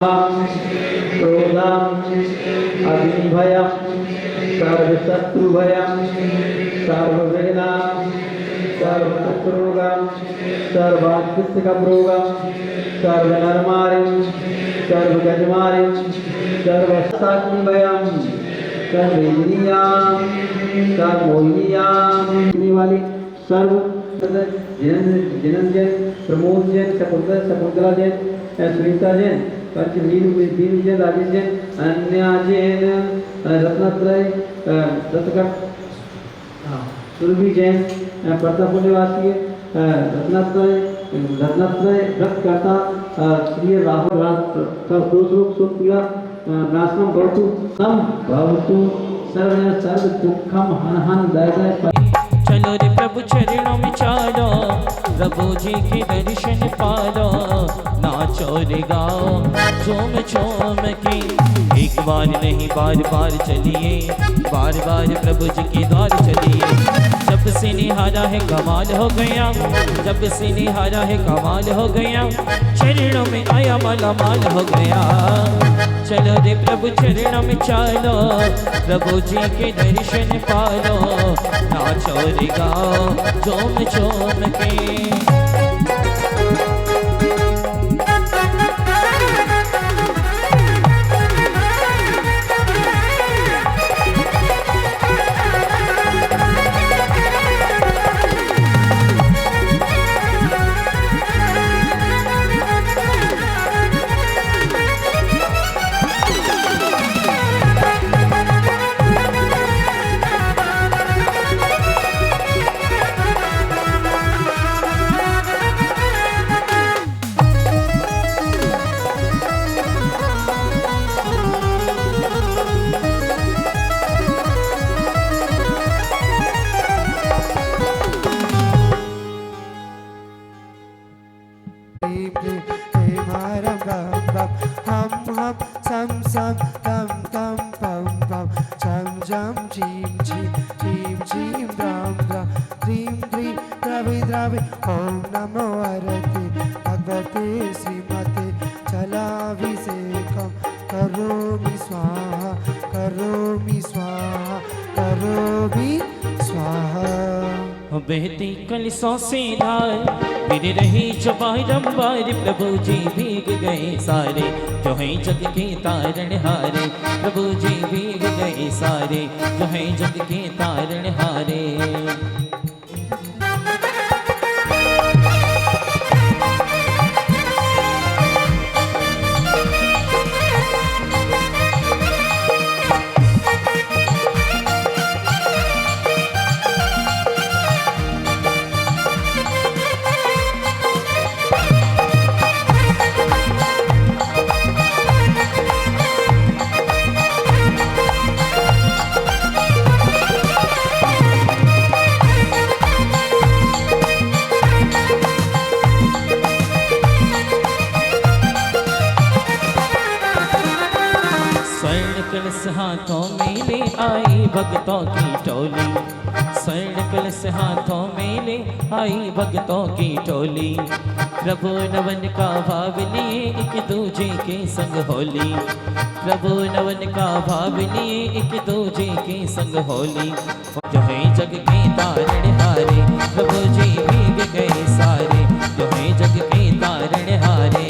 क्रोधम अग्निभयम सर्वशत्रुभयम सर्ववेदना सर्वशत्रुरोगम सर्वात्मकरोगम सर्वनरमारिम सर्वगजमारिम सर्वसात्मभयम सर्वेन्द्रियाम सर्वोहियाम वाली सर्व जनन प्रमोद जैन शकुंतला जैन सुनीता जैन पंचवीर जैन राजेश जैन अन्या जैन रत्नत्रय रत्नकट सुरभि जैन प्रताप निवासी रत्नत्रय व्रतकर्ता श्री राहुल दोष सुख पीड़ा नाशनम भवतु सर्व दुखम हन दय। चलो रे प्रभु चरणों में चालो, प्रभु जी के दर्शन पालो, नाचो रे गाओ झूम झूम के। एक बार नहीं बार बार चलिए, बार बार प्रभु जी के द्वार चलिए। जब से निहारा है कमाल हो गया, जब से निहारा है कमाल हो गया, चरणों में आया माला माल हो गया। चलो रे प्रभु चरणों में चालो, प्रभु जी के दर्शन पालो, नाचो रे गाओ झूम झूम के। ओम नमो हरते भगवते श्रीमते चलाभिषेकम करोमि स्वाहा करोमि स्वाहा करोमि स्वाहा। बहती कलशों से धार फिर रही जो बारंबार, प्रभु जी भीग गए सारे जो हैं जग के तारण हारे। प्रभु जी भीग गए सारे जो हैं जग के तारण हारे। हाथों में ले आई भक्तों की टोली, स्वर्ण कलश हाथों में ले आई भक्तों की टोली। प्रभु नवन का भाव लिए एक दूजे के संग होली, प्रभु नवन का भाव लिए एक दूजे के संग होली। जो है जग के तारण हारे, प्रभु जी भीग गए सारे जो है जग के तारण हारे।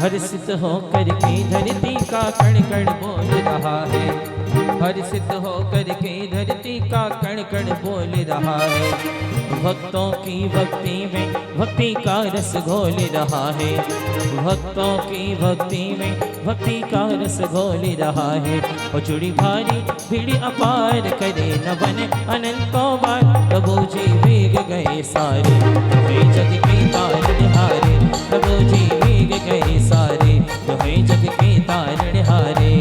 हर्षित होकर के धरती का कण कण बोल रहा है। हर्षित होकर के धरती का कण कण बोल रहा है। भक्तों की भक्ति में भक्ति का रस घोल रहा है। भक्तों की भक्ति में भक्ति का रस घोल रहा है। और जुड़ी भारी भीड़ अपार करे न बने अनंतों बार, प्रभु जी भीग गए सारे, हे जग के तारणहारे। प्रभु जी भीग गए सारे, हे जग के तारणहारे।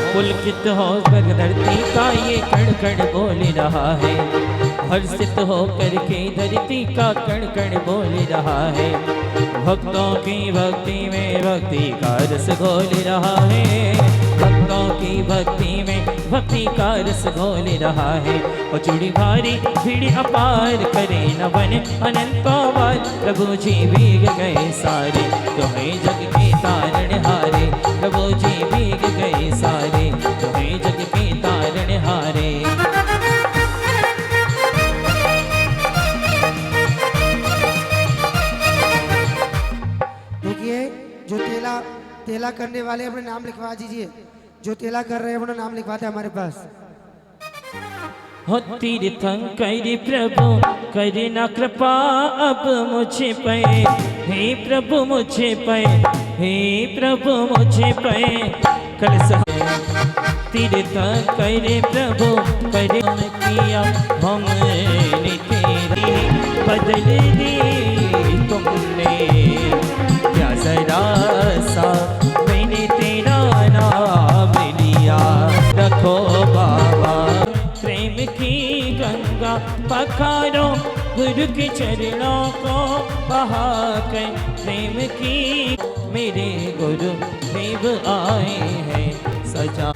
पुलकित होकर धरती का ये कण कण बोल रहा है। हर्षित होकर के धरती का कण कण बोल रहा है। भक्तों की भक्ति में भक्ति का रस घोल रहा है। भक्तों की भक्ति में भक्ति का रस घोल रहा है। और जुड़ी भारी भीड़ अपार करे न बने अनंतों बार, प्रभु जी भीग गए सारे, तो है जग के तारणहारे। प्रभु जी भीग गए सारे, तो है जग के तारणहारे। देखिए, जो तेला करने वाले अपने नाम लिखवा दीजिए। जो तेला कर रहे हैं अपना नाम लिखवाते हैं हमारे पास। हो तीर्थंकर प्रभु करना कृपा अब मुझे पे, हे प्रभु मुझे पे, हे प्रभु मुझे पे। कलश तीर्थंकर प्रभु कर्म किया हमने तेरी, बदल दी तुमने क्या जरा सा, मैंने तेरा नाम लिया। रखो बाबा प्रेम की गंगा पखारो, गुरु के चरणों को बहा कर। प्रेम की मेरे गुरु देव आए हैं सजा।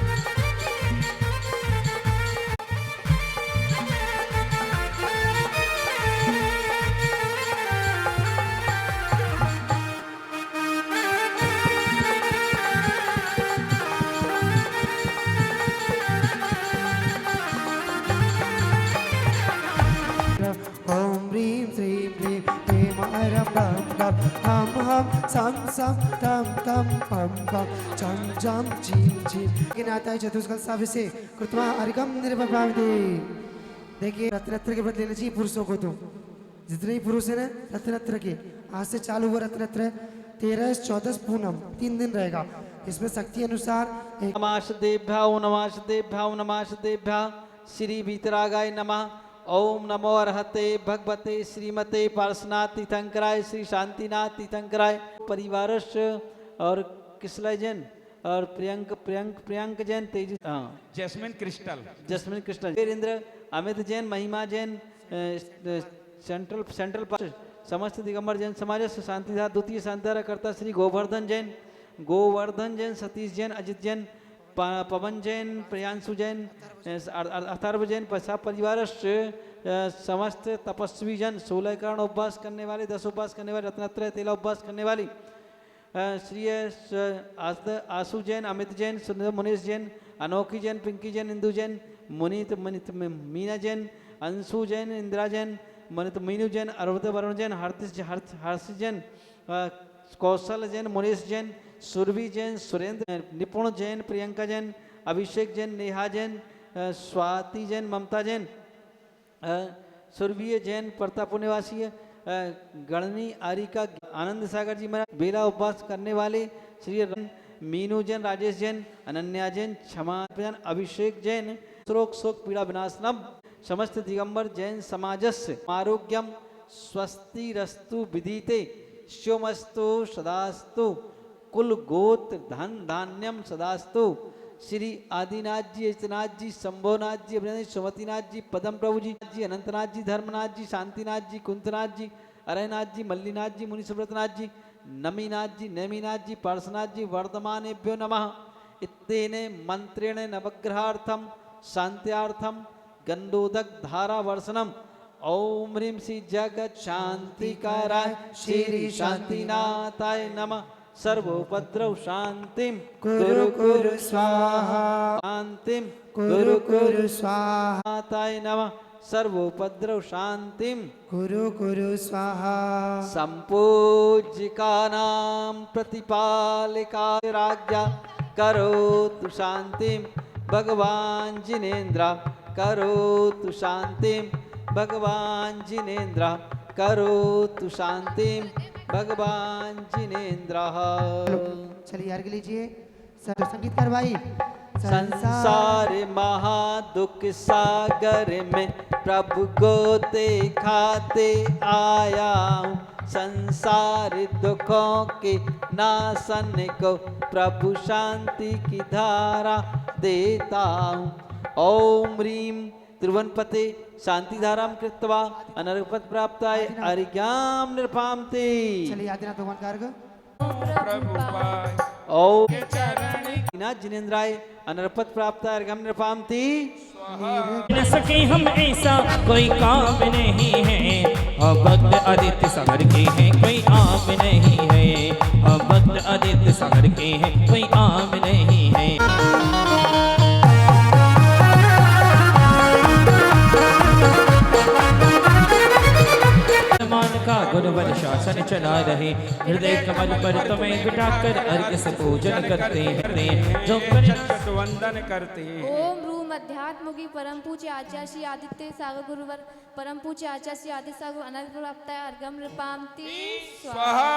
ओम ह्रीं श्रीं क्लीं क्लीं हरं बम बम, हम सम सम तम तम पम पम, चम चम चीं चीं। गिनाता है चतुष्कल साव से कृत्वा अर्घम निर्वपावते। देखिए, रत्नत्र के बदले लीजिए पुरुषों को। तो जितने ही पुरुष है ना रत्नत्र के, आज से चालू हुआ रत्नत्र 13 14 पूनम 3 दिन रहेगा। इसमें शक्ति अनुसार नमाशदेभ्यो नमाशदेभ्यो नमाशदेभ्य श्री वीतरागाय नमः। ओम नमो अर्हते भगवते श्रीमते पार्श्वनाथ तीर्थंकराय श्री शांतिनाथ तीर्थंकराय परिवारस्य। और किसलय जैन और प्रियंक जैन, तेज जैस्मिन क्रिस्टल, वीरेंद्र, अमित जैन, महिमा जैन, सेंट्रल समस्त दिगंबर जैन समाज शांतिधार द्वितीय शांतिधारा कर्ता श्री गोवर्धन जैन, सतीश जैन, अजित जैन, पवन जैन, प्रियांशु जैन, अथर्व जैन, सब परिवार समस्त तपस्वी जन, 16 करण उपवास करने वाले, 10 उपवास करने वाले, रत्नत्रय तेला उपवास करने वाली श्री आशु जैन, अमित जैन, मुनीष जैन, अनोखी जैन, पिंकी जैन, इंदु जैन, मुनीत मीना जैन, अंशु जैन, इंदिरा जैन, मनित मीनू जैन, अरविंद वरुण जैन, हर्ष जैन, कौशल जैन, मुनीष जैन, सुरभि जैन, सुरेंद्र, निपुण जैन, प्रियंका जैन, अभिषेक जैन, नेहा जैन, स्वाति जैन, ममता जैन, सुरभि जैन, प्रताप निवासी, गणनी आरिका, आनंद सागर जी महाराज, बेला उपवास करने वाले श्री मीनू जैन, राजेश जैन, अनन्या जैन, क्षमा जैन, अभिषेक जैन, शोक पीड़ा विनाशनम समस्त दिगंबर जैन समाजस्य आरोग्यम स्वस्तिरस्तु विदिते श्योमस्तु सदास्तु कुल गोत्र धन धान्यम सदास्तु श्री आदिनाथ जी, अजितनाथ जी, शंभोनाथ जी, अभिनंदन सुमतिनाथ जी, पदम प्रभु जी, अनंतनाथ जी, धर्मनाथ जी, शांतिनाथ जी, कुंतनाथ जी, अरयनाथ जी, मल्लीनाथ जी, मुनि सुब्रतनाथ जी, नमीनाथ जी, नेमिनाथ जी, पार्श्वनाथ जी, वर्धमानेभ्यो नमः। इत्तेने मंत्रेण नवग्रहार्थम शांत्यार्थम गंडोदक धारा वर्षणम ओम ह्रीं श्री जगत शांतिकाराय श्री शांतिनाथाय नमः। सर्वोपद्रव शांतिम कुरु कुरु स्वाहा शांतिम कुरु कुरु स्वाहा नाथाय नमः। सर्वोपद्रव शांतिम कुरु कुरु स्वाहा संपूज्यकानां प्रतिपालिका राज्ञा करोतु शांतिं भगवान जिनेन्द्र करोतु शांतिं भगवान जिनेन्द्र करोतु शांतिं भगवान जिनेन्द्र। चलिए अर्घ लीजिए सब संगीतकार भाई। संसार महादुख सागर में प्रभु को दिखाते आया हूँ। संसार दुखों के नाशन को प्रभु शांति की धारा देता हूँ। ओम ह्रीं त्रिभुवनपते शांतिधारां कृत्वा अनर्गपद प्राप्ताय अर्घ्यां निर्पामते। चलिए आदिनाथ भगवान का अर्घ। ओम नाथ जिनेन्द्राय अनर्पद प्राप्त अर्घ्यं निर्पामति। न सके हम ऐसा कोई काम नहीं है, हम भक्त आदित्य सागर के हैं कोई आम नहीं है, हम भक्त आदित्य सागर के हैं कोई आम नहीं है। मान का गुरुवर शासन चला रहे, हृदय कमल पर तुम्हें बिठाकर अर्घ्य से पूजन करते हैं जो वंदन करते हैं। ओम रूम अध्यात्म मुगी परम पूज्य आचार्य श्री आदित्य सागर गुरुवर परम पूज्य आचार्य श्री आदित्य सागर अनर्घ प्राप्त अर्घ्यं नृपामति स्वाहा।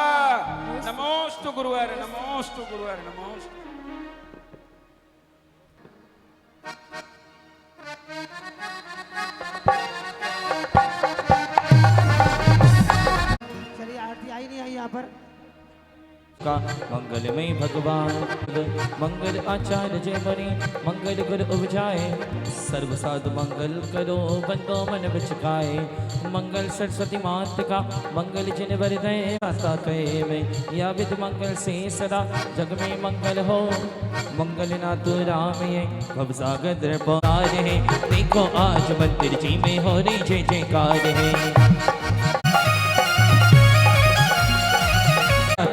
नमोस्तु गुरुवर, नमोस्तु गुरुवर, नमोस्तु। चलिए आरती आई नहीं आई यहाँ पर। का मंगलमय भगवान मंगल आचार्य जय मणि मंगल गुरु उपजाए, सर्व साधु मंगल करो बंदो मन बिचकाए। मंगल सरस्वती मात का मंगल जिन वरदय माता कहे में, या विद मंगल से सदा जग में मंगल हो। मंगल नाथ राम ये भव सागर द्रपार है, देखो आज मंदिर जी में हो रही जय जयकार है।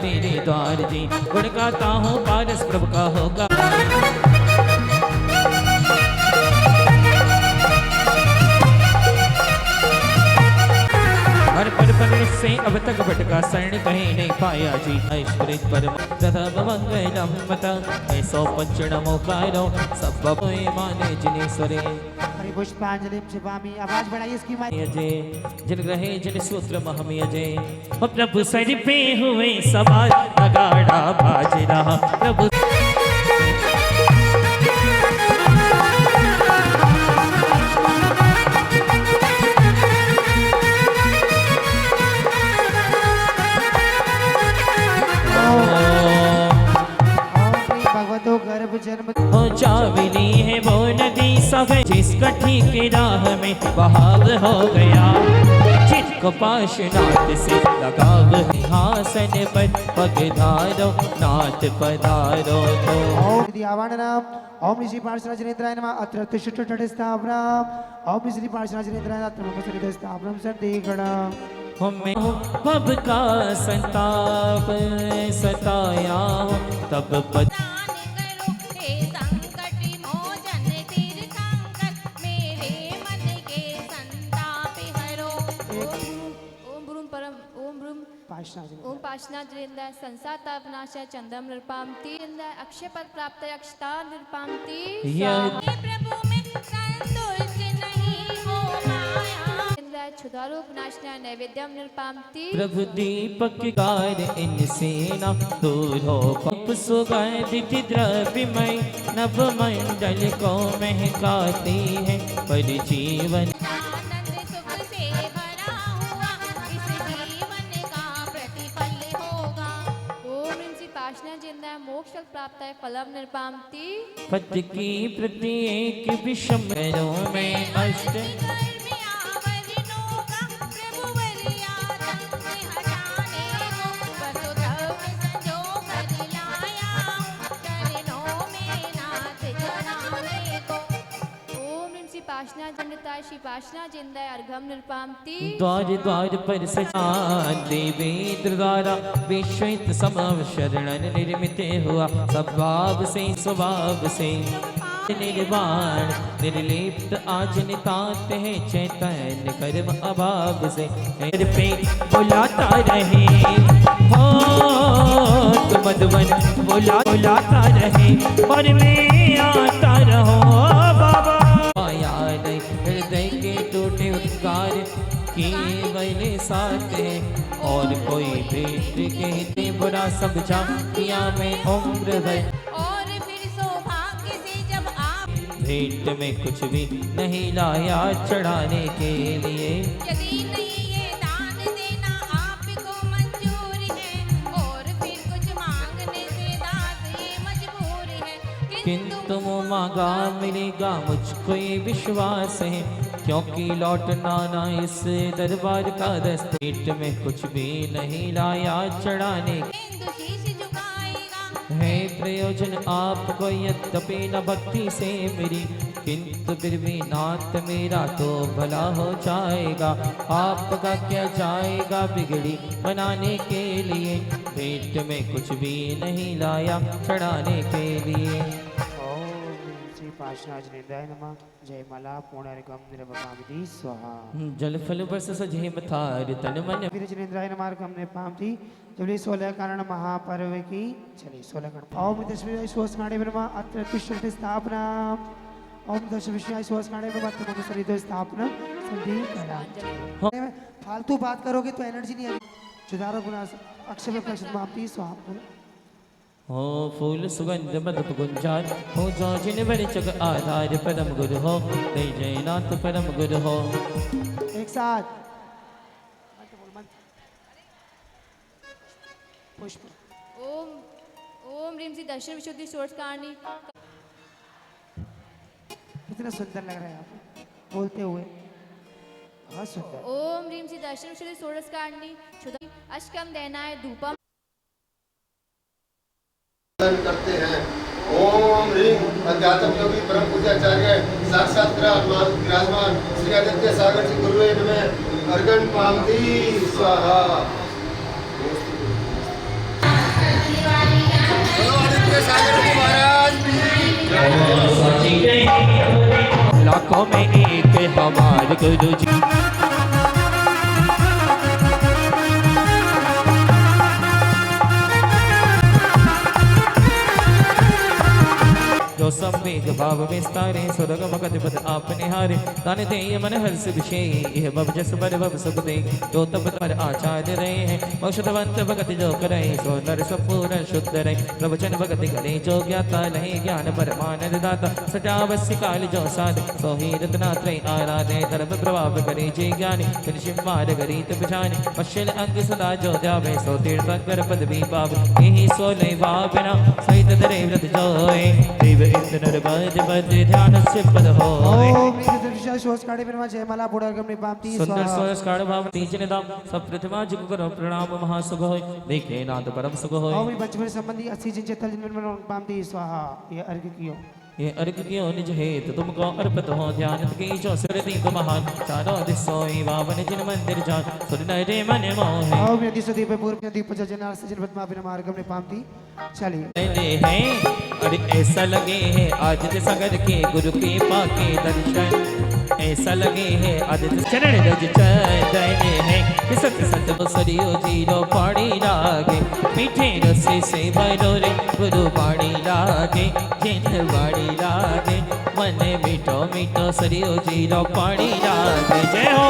तेरे द्वार जी गुण गाता हूँ पारस प्रभु का होगा। हर पर से अब तक भटका शरण कहीं नहीं पाया जी। ऐश्वरित परम प्रथम मंगलम मत ऐसो पंचनमोकारो सब माने जिनेश्वरे। हरि पुष्पांजलि शिवामी। आवाज बढ़ाइए इसकी माइक। अजय जिन ग्रहे जिन सूत्र महमी अजय, प्रभु सर पे हुए सवार नगाड़ा बाज रहा। प्रभु भगवतो गर्भ जन्म चावली है वो नदी सब जिसका ठीक राह में बहाव हो गया, जिसको पाशनाथ से लगाव है हासन पर पगधारो नाथ पधारो तो। ओम दियावाननाम ओम ऋषि पार्श्वनाथ जिनेन्द्राय नमः। अत्र तिष्ठति स्थापनाम ओम श्री पार्श्वनाथ जिनेन्द्राय अत्र मुखसरित स्थापनम संदेगणम। हमें पब का संताप सताया तब पद ओम पाशनाथ जिनेन्द्र संसार तापनाशय चंद्रम नृपामति अक्षय पद प्राप्त अक्षता नृपामति। प्रभु में संतुष्ट नहीं हो माया क्षुधारूप नाशना नैवेद्यम नृपामति। प्रभु दीपक कार्य इनसे न दूर हो, पप सुगंधित द्रव्यमय नभ मंडल को महकाती है पर जीवन मोह मोक्ष प्राप्त है फलम निर्पामति पद की प्रत्येक विषमों में अष्ट श्री पाशना जिंदा अर्घम निर्पामति द्वार द्वार पर सजा देवेंद्र द्वारा विश्वित समव शरणन निर्मित हुआ स्वभाव से स्वभाव से निर्वाण निर्लिप्त आज नितांत है चैतन्य कर्म अभाव से मेरे पे बुलाता रहे हो तुम मधुवन बुलाता रहे और मैं आता रहो बाबा आया नहीं हृदय के टूटे उद्गार केवल साथ है और कोई भेंट कहते बुरा समझा किया मैं उम्र भर और फिर सौभाग्य से जब आप भेंट में कुछ भी नहीं लाया चढ़ाने के लिए यदि नहीं ये दान देना आपको मंजूर है और फिर कुछ मांगने से दास ये मजबूर है किंतु वो मांगा मिलेगा मुझको ये विश्वास है क्योंकि लौटना ना इस दरबार का दस्त पेट में कुछ भी नहीं लाया चढ़ाने हिंदू शीश झुकाएगा है प्रयोजन आपको यद्यपि न भक्ति से मेरी किंतु फिर भी नाथ मेरा तो भला हो जाएगा आपका क्या जाएगा बिगड़ी बनाने के लिए पेट में कुछ भी नहीं लाया चढ़ाने के लिए श्री पाशना जिनेन्द्राय नमः जय माला पुनर्गम निरवकामति स्वाहा जल फल बस सजे मथार तन मन वीर जिनेन्द्राय नमः अर्घम निरपामति जबली 16 कारण महापर्व की चलिए 16 कारण ओम दशमी स्वस्काणे ब्रह्मा अत्र तिष्ठति स्थापना ओम दशमी स्वस्काणे ब्रह्मा अत्र सरितो स्थापना संधि करा फालतू बात करोगे तो एनर्जी नहीं आएगी सुधारो गुना अक्षय प्रकाश मापी स्वाहा हो फूल सुगंध मधुप गुंजार हो जो जिन बड़े जग आधार परम गुरु हो जय जयनाथ परम गुरु हो एक साथ पुष्प ओम ओम ह्रीम श्री दर्शन विशुद्धि सोर्स कारणी कितना सुंदर लग रहा है आप बोलते हुए बहुत सुंदर ओम ह्रीम श्री दर्शन विशुद्धि सोर्स कारणी अष्टकम देनाय धूपम करते हैं ओम ह्रीं अध्यात्म योगी परम पूज्याचार्य साक्षात विराजमान श्री आदित्य सागर जी गुरुवे नमः अर्घन पामती स्वाहा बोलो आदित्य सागर जी महाराज की लाखों में एक हमारे गुरु जी जो संवेग भाव विस्तारे सुरग भगत पद आपने हारे दान दे मन हर्ष विषय यह भव जस बर भव सुख दे जो तब पर आचार्य रहे हैं औषधवंत भगत जो करे सो नर संपूर्ण शुद्ध रहे प्रवचन भगत करे जो ज्ञाता लहे ज्ञान परमानंद दाता सजावस्य काल जो साध सो ही रत्नात्रय आराधे धर्म प्रभाव करे जे ज्ञानी निशिम मार गरीत पछाने पश्चिल अंग सदा जो जावे सो तीर्थंकर पद भी पाव यही सो ले वापना सहित धरे व्रत जोए देव इंद्र बद बद ध्यान से पद होए ओम नीति शोष काढ़े ब्रह्मा जय माला पुनर्गम निपामति सुंदर स्वाहा सोयस काढ़ भाव तीजन दाम सब प्रतिमा जुग करो प्रणाम महासुख होय देखे नाथ परम सुख होय ओम बचपन संबंधी 80 जिन चेतल जिन में पामति स्वाहा ये अर्घ कियो ये अर्घ कियो निज हेत तुमको अर्पित हो ध्यान की जो सुरति को महान चारों दिशों पावन जिन मंदिर जान सुन रे मन मोहे ओम यदि सुदीप पूर्व यदि पचजनार सजन पद्मा बिना मार्गम निपामति चलिए ले हैं अरे ऐसा लगे है आज ते सागर के गुरु के पाके दर्शन ऐसा लगे है आज ते चरण रज चैतन्य है किसक संत बसरियो जीरो पानी लागे मीठे रसे से भरो रे गुरु पानी लागे जिन बाड़ी लागे मन मीठो मीठो सरियो जीरो पानी लागे जय हो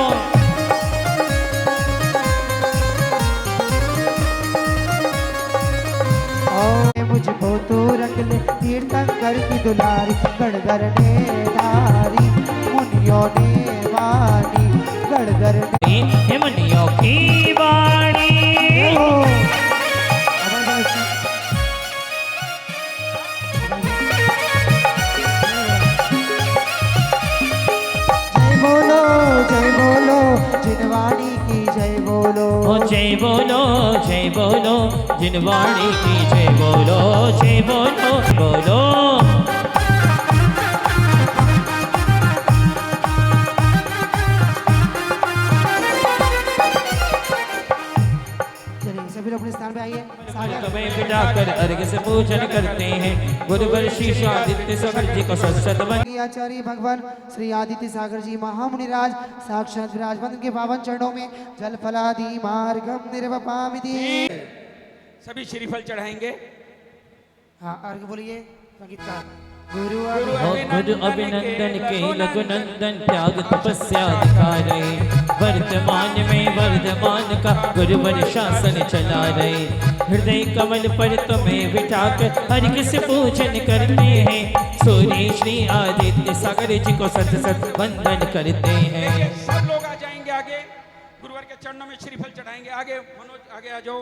मुझको तो रख ले तीर्थंकर की दुलारी गड़गर ने धारी मुनियों ने वाणी गड़गर हे मुनियों की वाणी जय बोलो जय बोलो जिनवाणी की जय बोलो जय बोलो बोलो। चलिए सभी लोग अपने स्थान पे आइए। सागर तुम्हें बिठाकर अर्घ से पूजन करते हैं गुरुवर शीश आदित्य सागर जी को सत्सत की आचार्य भगवान श्री आदित्य सागर जी महामुनिराज साक्षात विराजमान के पावन चरणों में जल फलादि मार्गम निर्वपामिति। सभी श्रीफल चढ़ाएंगे। हाँ अर्घ बोलिए संगीतकार गुरु गुरु गुरु अभिनंदन के लघुनंदन त्याग तपस्या दिखा रहे वर्तमान में वर्धमान का गुरुवर शासन चला रहे हृदय कमल पर तुम्हें बिठाकर अर्घ से पूजन करते हैं सूर्य श्री आदित्य सागर जी को सत सत वंदन करते हैं। सब लोग आ जाएंगे आगे, गुरुवर के चरणों में श्रीफल चढ़ाएंगे। आगे मनोज आगे आ जाओ,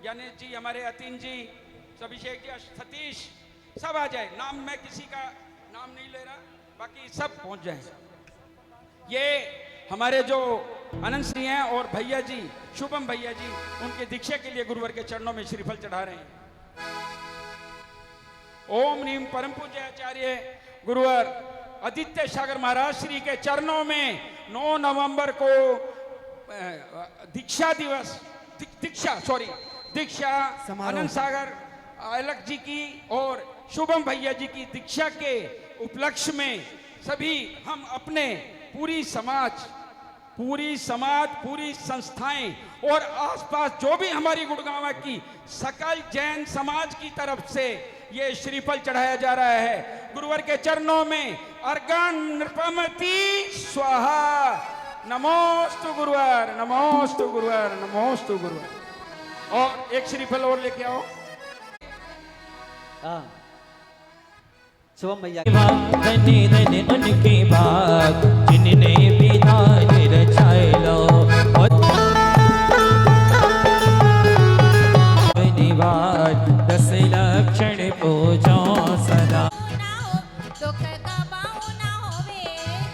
ज्ञानेश जी, हमारे अतीन जी, अभिषेक जी, सतीश, सब आ जाए। नाम मैं किसी का नाम नहीं ले रहा, बाकी सब पहुंच जाए। ये हमारे जो अनंत श्री हैं और भैया जी, शुभम भैया जी, उनके दीक्षा के लिए गुरुवर के चरणों में श्रीफल चढ़ा रहे हैं। ओम नीम परम पूज्य आचार्य गुरुवर आदित्य सागर महाराज श्री के चरणों में 9 नवंबर को दीक्षा दिवस दीक्षा आनंद सागर अलग जी की और शुभम भैया जी की दीक्षा के उपलक्ष्य में सभी हम अपने पूरी संस्थाएं और आसपास जो भी हमारी गुड़गांव की सकल जैन समाज की तरफ से ये श्रीफल चढ़ाया जा रहा है गुरुवर के चरणों में। अर्गण नृपमति स्वाहा। नमोस्तु गुरुवर, नमोस्तु गुरुवर, नमोस्तु गुरुवर। और एक श्रीफल और लेके आओ। हाँ शुभम भैया धन्य धन्य उनके भाग जिनने विधान रचाए लो निवार 10 लक्षण पूजो सदा। ना हो दुख कबाऊ ना होवे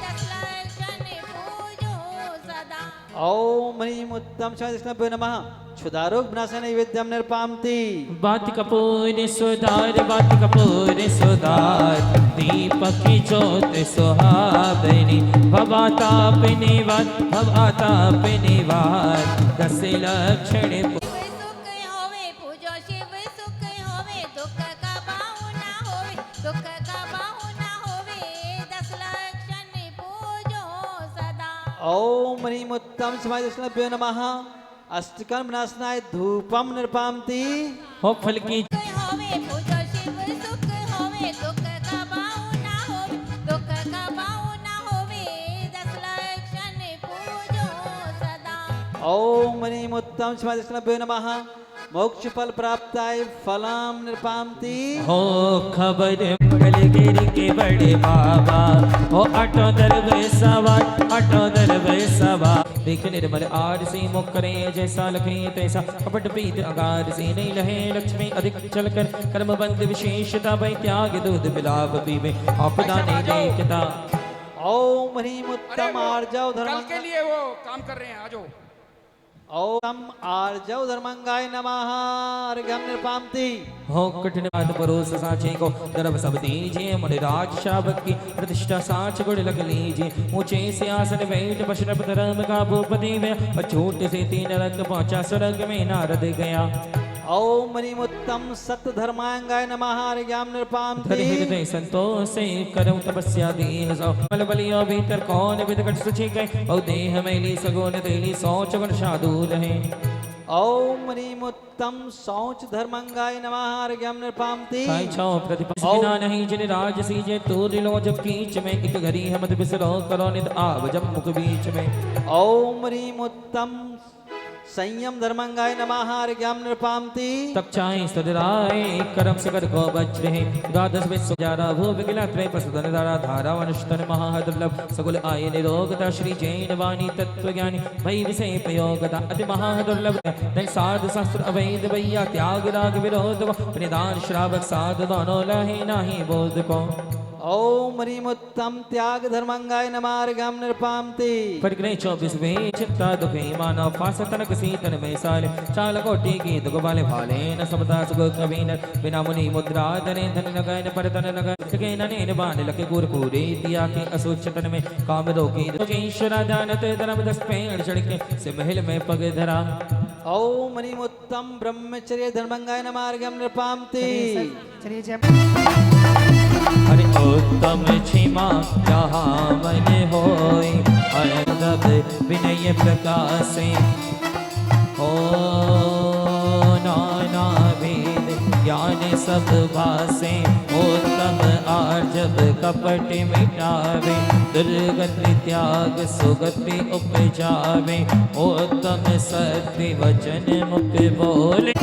10 लक्षण पूजो सदा। ओम ह्रीं उत्तम स्वादिष्णभ्यो नमः क्षुधारोग विनाशाय नैवेद्यं निर्पामति। बात कपूर सुधार बात कपूर सुधार दीपक की ज्योत सुहावनी भवाताप निवार 10 लक्षण शिव सुख होवे पूजो शिव सुख होवे दुख कबाऊ ना होवे दुख कबाऊ ना होवे 10 लक्षण पूजो सदा। ओम ह्रीं उत्तम स्वादिष्णभ्यो नमः अष्टकर्म विनाशनाय धूपम निर्पामति। हो फल की सुख होवे पूजो शिव सुख होवे दुख कबाऊ ना होवे दुख कबाऊ ना होवे 10 लक्षण पूजो सदा। ओम ह्रीं उत्तम स्वादिष्णभ्यो नमः मोक्ष फल प्राप्ताय फलम निर्पामति। हो खबर कलगिरी के बड़े बाबा हो अटो दरबार सवार देख निर्मल आर से मुख करे जैसा लखे तैसा कपट पीत अगार से नहीं लहे लक्ष्मी अधिक चलकर कर्म बंद विशेषता भय त्याग दूध बिलाप पीवे आपदा नहीं देखता। ओम ह्रीं उत्तम आर्जव कल धर्म के लिए वो काम कर रहे हैं। आ जाओ। ओम आर्जव धर्मंगाय नमः अर्घ्यं निर्पामति। हो कठिन बात परोस साचे को दरब सब दीजिए मुनिराज शाबक की प्रतिष्ठा साच गुण लग लीजिए ऊंचे से आसन बैठ बशरप धर्म का भूपति में छोटे से 3 रंग पहुंचा स्वर्ग में नारद गया। ओम ह्रीं उत्तम सत्य धर्मांगाय नमः अर्घ्यं निर्पामति। हृदय संतोष से करम तपस्या देह सो बल बलियो भीतर कौन विदकट सुचि गए और देह मैली सगुन तेली सोच गुण साधु रहे। ओम ह्रीं उत्तम शौच धर्मंगाय नमः अर्घ्यं निर्पामति। साई छो प्रतिपसिना नहीं जिन राज सीजे तूर लो जब कीच में एक घड़ी हम बिसरो करो नित आव जब मुख बीच में। ओम ह्रीं उत्तम संयम धर्मंगाय नमः अर्घ्यं निर्पामति। तब चाहे सदराय करम सकर को बच रहे द्वादश विश्व जारा भू विगिला त्रय प्रसदन धारा धारा वनुष्टन महादुर्लभ सकुल आय निरोगता श्री जैन वाणी तत्व ज्ञानी भई विषय प्रयोगता अति महादुर्लभ नहीं साध शास्त्र अवैध भैया त्याग राग विरोध को निदान श्रावक साध दोनों लहे नाही बोध को। ओम ह्रीम उत्तम त्याग धर्मंगाय नमार्गम निर्पामते परिग्रह 24 वे चित्ता दुखे मानव फास तनक सीतन में साले चाल कोटि की दुख वाले भाले न सबदा सुख कबीन बिना मुनि मुद्रा धने धन नगन पर धन नगन के नने बाण लके गुर पूरे दिया के असुचतन में काम रोकी ईश्वर जानत धर्म दस पेड़ चढ़ के से महल में पग धरा ओम ह्रीम उत्तम ब्रह्मचर्य धर्मंगाय नमार्गम निर्पामते चलिए जय अरे उत्तम क्षमा जहाँ मन होय अनंत विनय प्रकाशे ओ नाना वेद ज्ञान सब भासे उत्तम आर्जव कपट मिटावे दुर्गति त्याग सुगति उपजावे उत्तम सत्य वचन मुख बोले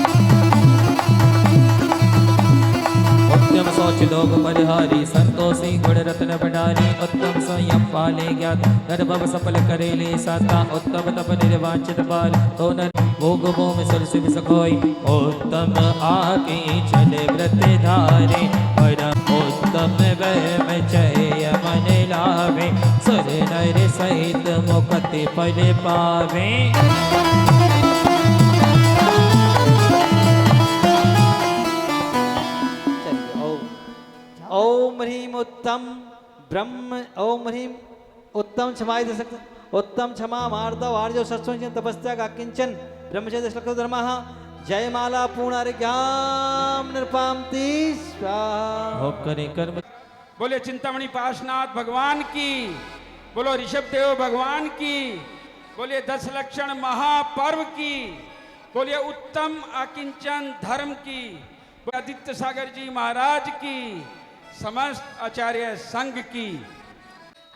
उत्तम सोच लोग परिहारी संतोषी गुण रत्न भंडारी उत्तम संयम पाले ज्ञात नरभव सफल करेले साता उत्तम तप निर्वांचित बाल तो नर भोग भूमि सुर शिव सखोई उत्तम आके चले व्रत धारे परम उत्तम वह चय मन लावे सुर नर सहित मुक्ति फल पावे ओम ह्रीम उत्तम ब्रह्म ओम ह्रीम उत्तम क्षमाय दशक उत्तम क्षमा मार्दव आर्जव सत्संजन तपस्या का किंचन ब्रह्मचर्य दशक धर्म जयमाला पूर्ण अर्घ्याम निर्पामति स्वाहा हो करे कर्म बोले चिंतामणि पाशनाथ भगवान की, बोलो ऋषभ देव भगवान की, बोले 10 लक्षण महापर्व की, बोले उत्तम अकिंचन धर्म की, आदित्य सागर जी महाराज की, समस्त आचार्य संघ की।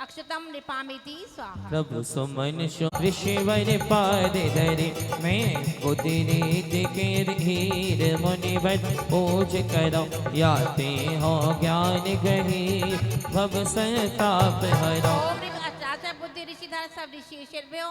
अक्षतम निपामिति स्वाहा। प्रभु सुमन शो ऋषि वर पाद धरे मैं बुद्धि रीति के धीर मुनि वर पूज करो याते हो ज्ञान गही भव संताप हरो। ओम ह्रीम आचार्य बुद्धि ऋषिधर सब ऋषि शिर्भ्यो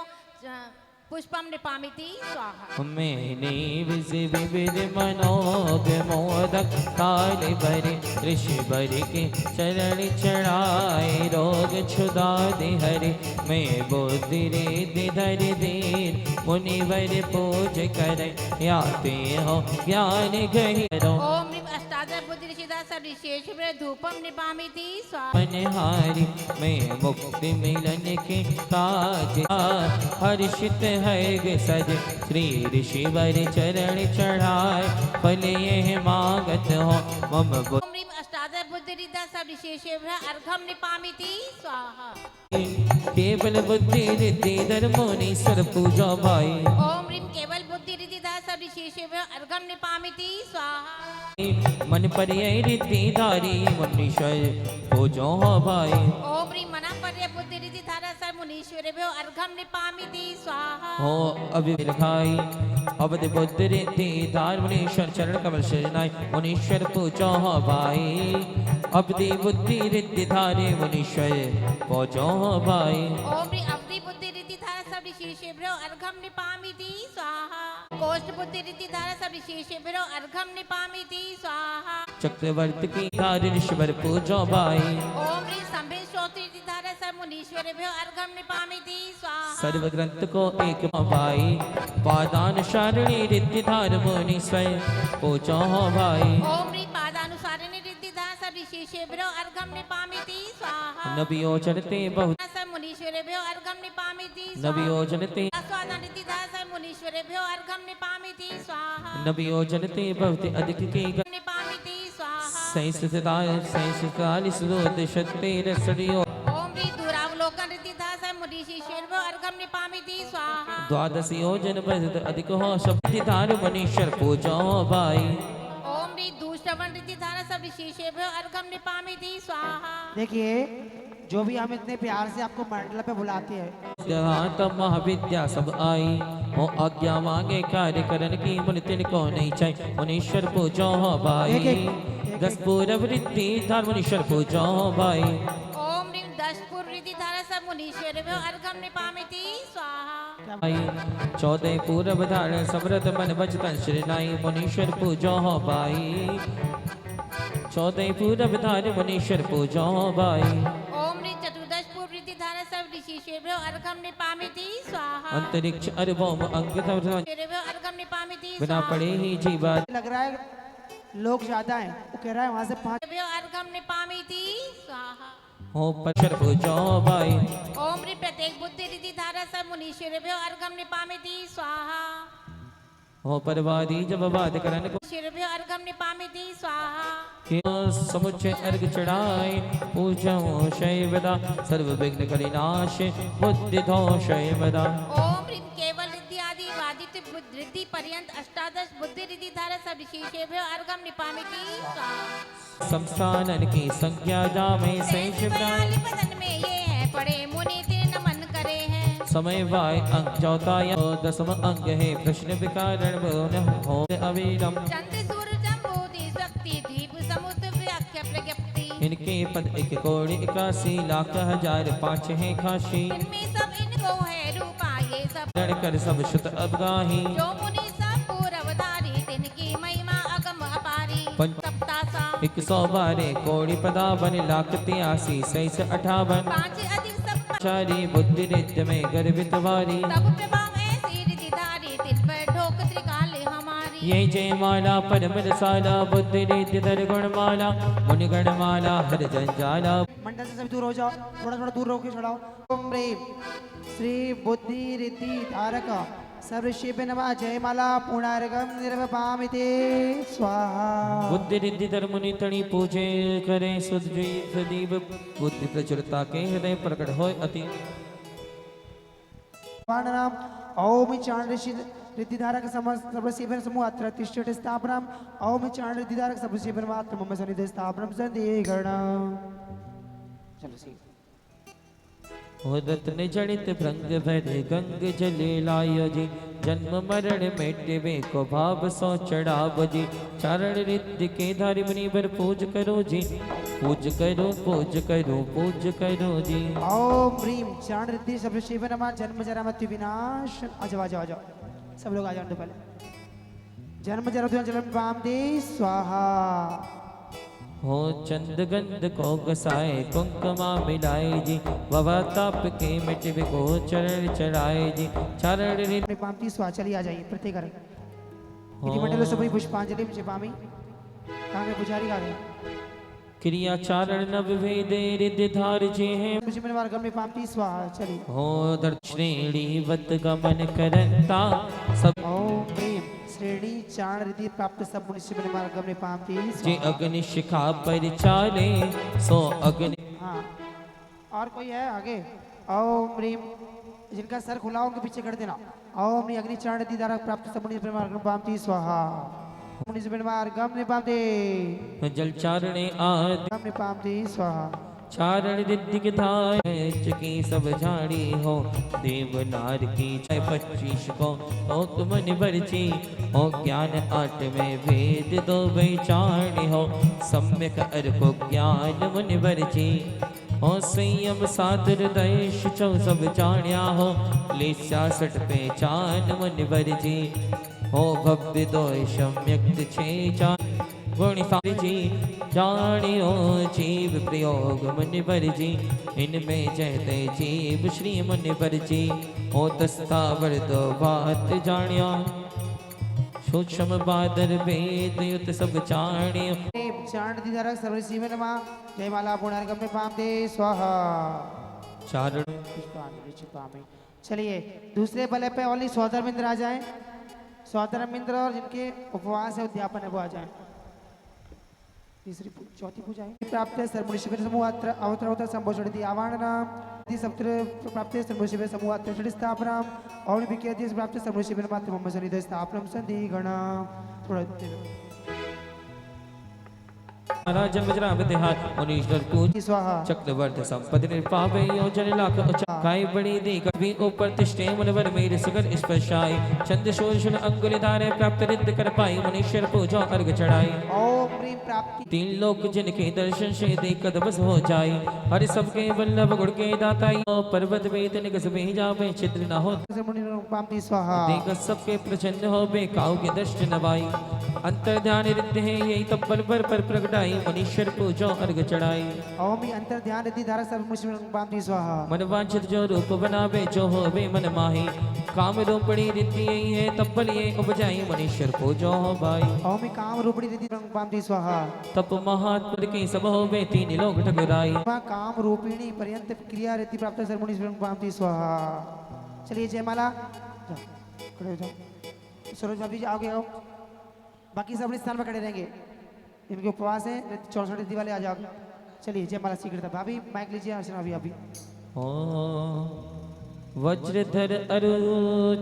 पुष्पम निपामिति स्वाहा। मैंने विविध मनोग मोदक काल भरे ऋषि भर के चरण चढ़ाए रोग छुदा दे हरे मैं बुद्धि रिद्धि धर दीन मुनिवर पूज कर याते हो ज्ञान गही रो। ओम ह्रीम अष्टादश बुद्धि ऋषिधर सब ऋषि शिर्भ्यो धूपम निपामिति स्वाहा। मनहारी मैं मुक्ति मिलन के काज हर्षित है सज श्री ऋषि वर चरण चढ़ाए फल यह मांगत हो मम ओम ह्रीम अष्टादश बुद्धि ऋषिधर सब ऋषि शिर्भ्यो अर्घम निपामिति स्वाहा। केवल बुद्धि रिद्धि धर्मोनीश्वर पूजा भाई। ओम ह्रीम केवल बुद्धि ऋषिधर सब ऋषि शिर्भ्यो अर्घम निपामिति स्वाहा। मन पर रिद्धि धारी मुनीश्वर पूजो भाई। ओम ह्रीम मना पर्य बुद्धि ऋषिधर सब मुनीश्वरेभ्यो अर्घम निपामिति स्वाहा। हो अभी खाई अवध बुद्ध रिद्धि धार मुनीश्वर चरण कमल शरणाई मुनीश्वर पूजो भाई। अवधि बुद्धि रिद्धि धारे मुनीश्वर पूजो भाई। ओम ह्रीम अवधि बुद्धि ऋषिधर सब ऋषि शिर्भ्यो अर्घम निपामिति स्वाहा। कोष्ठ बुद्धि ऋषिधर सब ऋषि शिर्भ्यो अर्घम निपामिति स्वाहा। चक्रवर्ती की धार ऋषिवर पूजो भाई। ओम ह्रीम संभित श्रोत्र ऋषिधर सब मुनीश्वरेभ्यो अर्घम निपामिति स्वाहा। सर्व ग्रंथ को एक भाई पादान शारिणी रिद्धि धार मुनीश्वर पूजो भाई। ओम ह्रीम पादानुसारिणी ऋषिधर सब ऋषि शिर्भ्यो अर्घम निपामिति स्वाहा। नबियो चरते बहुत सब मुनीश्वरेभ्यो अर्घम निपामिति नबियो जनते स्वाहा। ऋषिधर सब मुनीश्वरेभ्यो अर्घम निपामिति स्वाहा। नबियो जनते बहुत अधिक के निपामिति स्वाहा। सैंतालीस रोद शतेर सड़ियो ओम ह्रीम दूरावलोकन ऋषिधर सब मुनीषि शिर्भ्यो अर्घम निपामिति स्वाहा। द्वादश योजन बद अधिक हो शब्द धार मनीश्वर पूजो भाई। ओम ह्रीम दूश्रवण ऋषिधर सब ऋषि शिर्भ्यो अर्घम निपामिति स्वाहा। देखिए जो भी हम इतने प्यार से आपको मंडला पे बुलाते हैं जहाँ तब महाविद्या सब आई हो आज्ञा मांगे कार्य करन की मुनि तिनको नहीं चाहिए मुनीश्वर पूजो भाई। 10 पूर्व रिद्धि धार मुनीश्वर पूजो भाई। ओम ह्रीम 10 पूर्व ऋषिधर सब मुनीश्वरभ्यो अर्घं निपामिति स्वाहा आई 14 पूर्व धारण समृद्ध मन वचन श्री नाई मुनीश्वर पूजो हो बाई 14 पूर्व धारण मुनीश्वर पूजो हो बाई ओम ऋ चतुर्दश पूर्व ऋद्धि धारा सब ऋषिश्वरभ्यो अर्घं निपामिति स्वाहा अंतरिक्ष अर्वोम अंग ऋषिश्वरभ्यो अर्घं निपामिति बिना स्वाहा पड़े ही जीवा लग रहा है लोग ज्यादा हैं, वो कह रहा है वहां से 5 ऋषिश्वरभ्यो अर्घं निपामिति स्वाहा हो पशर पूजो बाई ओम ऋ प्रत्येक बुद्धि रिद्धि धारा सब मुनीश्वरभ्यो अर्घं निपामिति स्वाहा हो परवादी जब वाद करन को ऋषिश्वरभ्यो अर्घं निपामिति स्वाहा के समुच्चय अर्घ चढ़ाए पूजो शैवदा सर्व विघ्न कलिनाश बुद्धि दोषैवदा ओम ह्रीं केवल रिद्धि आदि वादित बुद्धि रिद्धि पर्यंत अष्टादश बुद्धि रिद्धि धारा सब ऋषिश्वरभ्यो अर्घं निपामिति स्वाहा संस्थानन की संख्या जामे से शिवराय बदन में ये है पड़े मुनि तीन नमन करे हैं समय वाय अंक चौथा या दसम अंग है प्रश्न विकारण बोन हो अविरम चंद्र सूर्य जम्बूति शक्ति दीप समुद्र व्याख्या प्रज्ञप्ति इनके पद 1,81,00,000 है खाशी इनमें सब इनको है रूपा ये सब रण कर सब शुत अबगाही जो मुनि सब पूर्वधारी तिनकी महिमा अगम अपारी पंच- सप्तासा 112 कोटि पदावन लाख 83 सैस 58 पांच अधिक सब चारी बुद्धि नित्य में गर्भित वारी तब प्रभाव ऐसी रिद्धि धारी तिन पर ढोक त्रिकाले हमारी ये जय माला परम रसाला बुद्धि नित्य धर गुण माला मुनि गण माला हर जंजाला मंडल से सभी दूर हो जाओ, थोड़ा थोड़ा दूर रोके चढ़ाओ। ओम ह्रीं श्री बुद्धि रिद्धि धारक सर्वशिव नमः जयमाला पुनर्गम निर्वपामिते स्वाहा। बुद्धि रिद्धि धर मुनि तणि पूजे करे सुदीप बुद्धि प्रचुरता के हृदय प्रकट होय अति नाम ओम चांड ऋषि रिद्धिधारक सर्वशिव समूह अत्र तिष्ठित स्थापनम ओम चांड रिद्धिधारक सर्वशिव मात्र मम सन्निधि स्थापनम संदेहगणम। चलो सी हो रत्न जनित भृंग भरे गंग जले लायो जी जन्म मरण मेटवे को भाव सो चढ़ाव जी चारण रिद्धि के धारी मुनि बर पूज करो जी पूज करो पूज करो पूज करो जी ओम ह्रीं चांड रिद्धि सर्वशिव नमः जन्म जरा मृत्यु विनाश। आ जाओ आ जाओ आ जाओ, सब लोग आ जाओ पहले। जन्म जरा मृत्यु जन्म पाम दे स्वाहा। हो चंद गंध को गसाए कुंकुमा मिलाए जी ववा ताप के मिटवे को चरण चढ़ाए जी चारण रिद्धि अपने पामती स्वाहा। चलिए आ जाइए प्रत्येक घर हो मंडल सुबह पुष्पांजलि चिपामी कहाँ गए पुजारी कहाँ गए? क्रिया चारण नव वेदे रिद्धि धार जे हैं खुशी में मार्ग में पामती स्वाहा। चलिए हो दर श्रेणी वत गमन करंता सब ओम ह्रीं श्रेणी चाण रिद्धि प्राप्त सब मुनिषि में मार्ग में पामती जे स्वाहा। अग्नि शिखा पर चाले सो अग्नि हाँ और कोई है आगे? ओम ह्रीं जिनका सर खुला हो उनके पीछे कर देना। ओम ह्रीं अग्नि चाण रिद्धि धारक प्राप्त सब मुनिषि में मार्ग में पामती स्वाहा। मुनिषि में मार्ग में पामती जल चारणे आदि गम में पामती स्वाहा। चारण रिद्धि के धार चकी सब झाड़ी हो देव नार की 25 को हो तुम निबरची हो ज्ञान 8 में वेद 2 बेचाणी हो सम्यक अर को ज्ञान मुनिबरची हो संयम 7 हृदय शुचौ सब जाण्या हो ले 66 पहचान मुनिबरची हो भव्य 2 सम्यक 6 चार गुण जी जानियो जीव प्रयोग मुनिवर जी इनमें जयते जीव श्री मुनिवर जी हो तस्तावर 2 बात जानियो सूक्ष्म बादर वेद युत सब जानियो चाण रिद्धि धारक सर्वशिव नमः जयमाला पुनर्गम में पामते स्वाहा। चारण पुष्पांजलि चिपामी। चलिए दूसरे बल्ले पे ओनली सौधर्मिंद्र आ जाएं। सौधर्मिंद्र और जिनके उपवास है उद्यापन है वो आ जाएं। चौथी पूजा है प्राप्त है सर्वशिव समूह अत्र अवतर अवतर संभोषणति आवाहनम दी सप्तर प्राप्त है सर्वशिव समूह अत्र षड स्थापनम और विकेति प्राप्त है सर्वशिव मात्र मम सन्निधि स्थापनम संधि गण। थोड़ा महाराज वज्राम विद्यार मुनीश्वर पूज स्वाहा चक्रवर्त संपद निर्पावे योजन लाख उचाई बड़ी दी कभी ऊपर तिष्ठे मुनवर मेरे सुगर स्पर्शाई चंद शोषण अंगुल धारे प्राप्त रिद्ध कर पाई मुनीश्वर पूजो अर्घ चढ़ाई ओम ह्रीं प्राप्ति तीन लोक जिनके दर्शन से देखत बस हो जाई हरि सबके वल्लभ गुण के दाताई ओ पर्वत वेद निगस में जावे छिद्र न हो मुनि पामती स्वाहा देख सबके प्रचन्न हो बे काऊ के दृष्टि नवाई अंतर ध्यान रिद्ध है यही तब्बल पर प्रगटाई मनीश्वर पूजो अर्घ चढ़ाई ओम अंतर ध्यान रिद्धि धारक सर्व मुनि पामती स्वाहा मन वांछित जो रूप बनावे जो होवे मन माही काम रूपणी रिद्धि यही है तब्बल ये उपजाई मनीश्वर पूजो हो भाई ओम काम रूपणी रिद्धि पामती स्वाहा तप महात्म के सब होवे तीन लोग ठकुराई काम रूपिणी पर्यंत क्रिया रीति प्राप्त सर्व मुनि पामती स्वाहा। चलिए जयमाला जाओ, खड़े हो जाओ। सरोज भाभी जी आगे आओ, बाकी सब अपने स्थान पर खड़े रहेंगे, इनके उपवास है 64 रिद्धि वाले आ जाओ। चलिए जयमाला स्वीकृत। भाभी माइक लीजिए, अर्चना भाभी अभी ओ वज्रधर अरु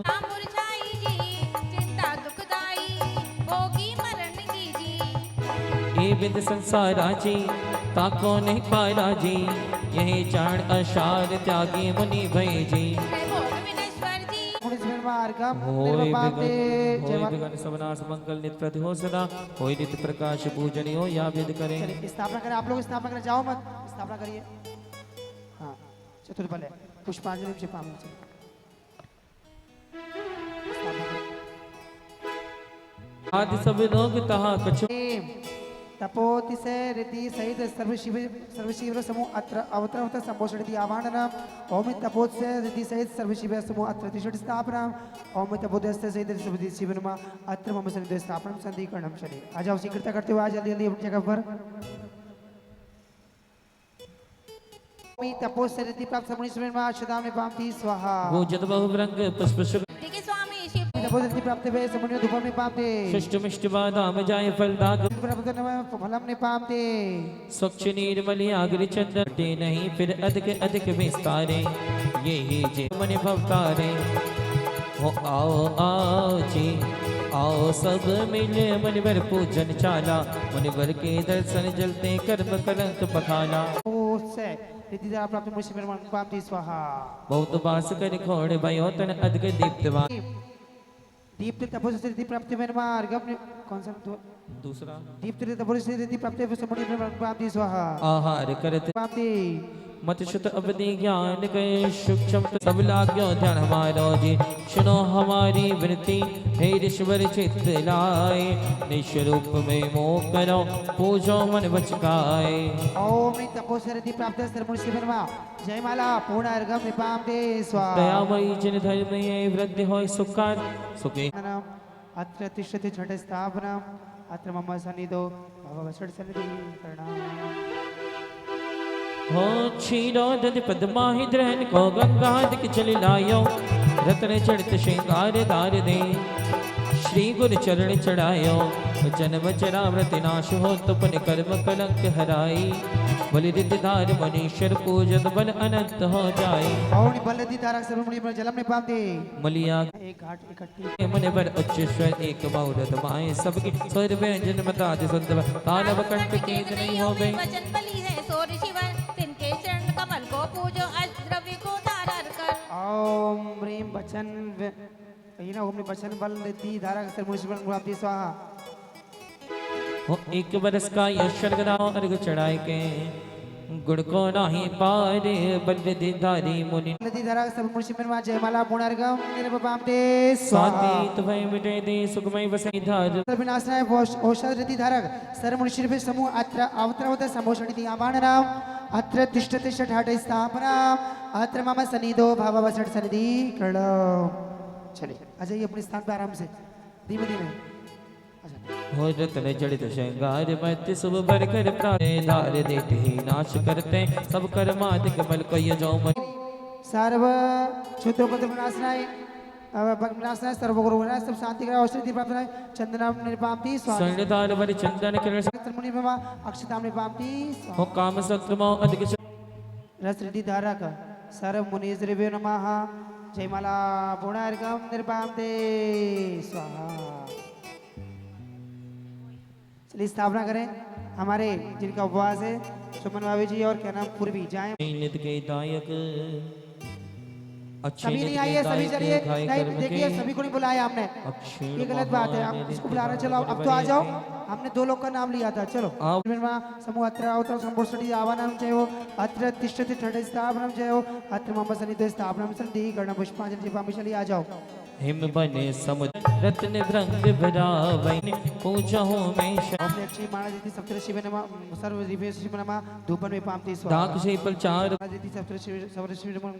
ना मुरझाई जी चिंता दुखदाई भोगी मरण की जी ये विद संसारा जी ताको नहीं पारा जी यही जान अशार त्यागी मुनि भय जी जय भोग विनेश्वर जी मुनि मार्गम होय निर्वपाते विगन होय जयमाला। विगन सबनाश मंगल नित प्रति हो सदा होय नित प्रकाश पूजनी हो या विद करें चलिए स्थापना करें, आप लोग स्थापना करें, जाओ मत स्थापना करिए। हाँ चतुर्बल है पुष्पांजलि से पाम आदि सब लोग तहा कछु तपोतिसे रीति सहित सर्वशिव समूह अत्र अवतरवत संपोषणति आवाहनम ओम तपोतिसे रीति सहित सर्वशिव समूह अत्र त्रिषट स्थापनम ओम तपोदस्ते सहित सर्वदि शिवनमा अत्र मम सन्निधि स्थापनम संधिकरणम। चलिए आ जाओ, स्वीकृत करते हुए आ जल्दी जल्दी अपनी जगह पर। ओम तपोतिसे रीति प्राप्त समुनिश्वरमा अक्षदाम पामति स्वाहा। वो जत बहु रंग पुष्प सुग ठीक है स्वामी शिव तपोतिसे रीति प्राप्त वे समुनि धूपम पामते शिष्ट मिष्ट बादाम जाय फल दाग फलम ने पामते स्वच्छ निर्मल आगरी चंद्र नहीं फिर अधिक अधिक विस्तारे यही जे मन भवतारे हो आओ आओ जी आओ सब मिले मुनिवर पूजन चाला मुनिवर के दर्शन जलते कर्म कलंक पखाला से रिद्धिदार प्राप्त मुनि निर्माण पामति स्वाहा। बहुत बास कर खोड़ भयो तन अधिक दीप्तवान दीप्त तपोस रिद्धि प्राप्त मार्गम कौन सा दूसरा दीप्त तपोस रिद्धि प्राप्त समुनि निर्माण पामति स्वाहा। आहार करत पामति मत शुत अवधि ज्ञान गए सूक्ष्म सब लाग्यो ध्यान हमारो जी सुनो हमारी विनती हे ईश्वर चित्त लाए निस्वरूप में मोह करो पूजो मन बचकाए ओम तपोस रिद्धि प्राप्त सर्वमुनि निर्माण जयमाला पूर्ण अर्घम निपामते स्वाहा। दयामयी जन धर्म ये वृद्धि होय सुखार सुखे अत्र तिष्ठति छठ स्थापनम अत्र मम सन्निधो भववषट सन्निधि प्रणाम। हो क्षीरो दध पद्माहि द्रहन को गंगा दिक चल लायो रत्न चढ़त श्रृंगार दार दे श्री गुरु चरण चढ़ायो जन्म चरावृत नाश हो तुपन कर्म कलंक हराई बलि रिद्धिधार मनीश्वर पूजन बल अनंत हो जाए और बलदी धारक सर्वमुनि पर जलम ने पामते मलिया एक घाट इकट्ठी मन पर उच्च स्वर एक मुहूर्त माए सबकी स्वर व्यंजन मतादि सुंदर तालव कंठ केत नहीं हो गए वचन बलि है सोर शिवन तिनके चरण कमल को पूजो द्रव्य को धारण कर ओम ह्रीं बचन कहीं ना ओम ने बचन बल रिद्धि धारक सर्वमुनि पर प्राप्ति स्वाहा। हो एक बरस का यशर गदाओ अर्घ चढ़ाए के गुण को नाही पारे बलि धारी मुनि बलदी धारक सर्वमुनि पर जयमाला पूर्ण अर्घम निर्वपामते स्वाति स्वाहा। तवै मिटे दे सुखमय वसई धार सर्वनाशनाय औषध रिद्धि धारक सर्वमुनि शिरभि समूह अत्र अवतरवत संभोषणिति आवाहनम अत्र तिष्ठति षट् स्थापनम अत्र मम सन्निधो भववषट सन्निधि प्रणव। चलिए आ जाइए अपने स्थान पर आराम से धीमे धीमे। हो रत्न जड़ित श्रृंगार मध्य शुभ भर कर प्राणे धार देते ही नाश करते सब कर्मादिक बल को ये जो मन सर्व क्षुद्रोपद्र विनाशनाय विनाशनाय सर्वगुरु विनाश सब शांति करा औषधि प्राप्त है चंदनम निर्पामति स्वाहा। स्वर्णधार वर चंदन किरण सर्वमुनि भवा अक्षताम निर्पामति स्वाहा। हो काम संक्रमो अधिक रस रिद्धि धारक सर्व मुनि श्रीवे नमः जयमाला पूर्णार्घम निर्पामते स्वाहा। चलिए स्थापना करें। हमारे जिनका उपवास है सुमन भाभी जी और क्या नाम पूर्वी जाए नित के दायक अच्छे सभी नित नहीं के आइए, सभी दायक चलिए। खाए नहीं कर्म देखिए, के सभी को नहीं बुलाया हमने, अक्षीण ये गलत बात है। आप इसको बुला रहे, चलो अब तो आ जाओ। हमने 2 लोग का नाम लिया था, चलो। आओ। समूह अत्र अवतरण संपूर्णति आवाहनं चयो अत्र तिष्ठति ठठे स्थापनं चयो अत्र मम सन्निधे स्थापनं सन्धि गण पुष्पांजलि जिह्वामि, चलिए आ जाओ। हिम बने समुद्र रत्न भृंग भरावै पूजा हो में ओम लक्ष्मी महाराज जी सप्तऋषि नमः सर्व ऋषि नमः धूपन में पामती स्वाहा दाक से पलचार महाराज जी सप्तऋषि नमः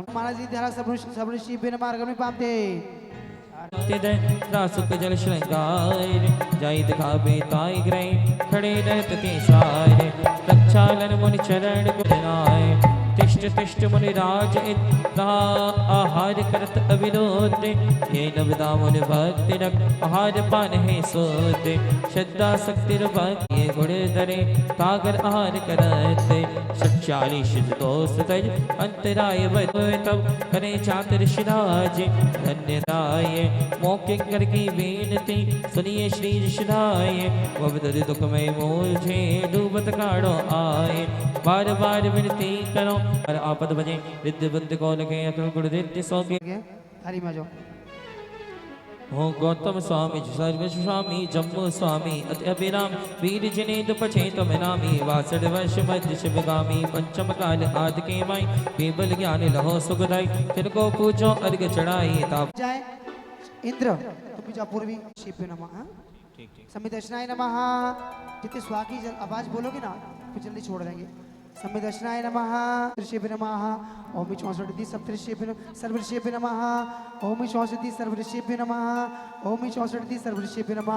महाराज जी धारा सब ऋषि नमः अर्घ में पामते रासुक जल श्रृंगार जाई दिखावे ताई ग्रह खड़े रहत के सारे प्रक्षालन मुनि चरण गुणाए तिष्ठ तिष्ठ मुनिराज इतना आहार करत अविरोध ये नवदा मुनि भक्ति रख आहार पान है सोत श्रद्धा शक्ति भक्ति ये गुण धरे कागर आहार करत 47 दोष तज अंतराय बद तब करे चातर शिराज धन्यताय मौके कर की बेनती सुनिए श्री ऋषिराय वबद दुख में मोझे डूबत काड़ो आए बार बार विनती करो और आपद बजे रिद्ध बुद्ध को लगे अकल गुण रिद्ध सोगे हरि में जाओ। हो गौतम स्वामी सर्व स्वामी जम्मू स्वामी अति अभिराम वीर जनेद पछे तम नामी वासठ वर्ष मध्य शिवगामी पंचम काल आद के माई केवल ज्ञान लहो सुखदाई तिनको पूछो अर्घ चढ़ाई ताप जाए इंद्र तो पूजा पूर्वी शिव नमः। संविदर्शनाय नमः। जितने स्वागी आवाज बोलोगे ना फिर जल्दी छोड़ देंगे। संविदर्शनाय नमः ऋषिभ्य नमः ओम 64 सप्तऋषिभ्य सर्वऋषिभ्य नमः ओम 64 सर्वऋषिभ्य नमः ओम 64 सर्वऋषिभ्य नमः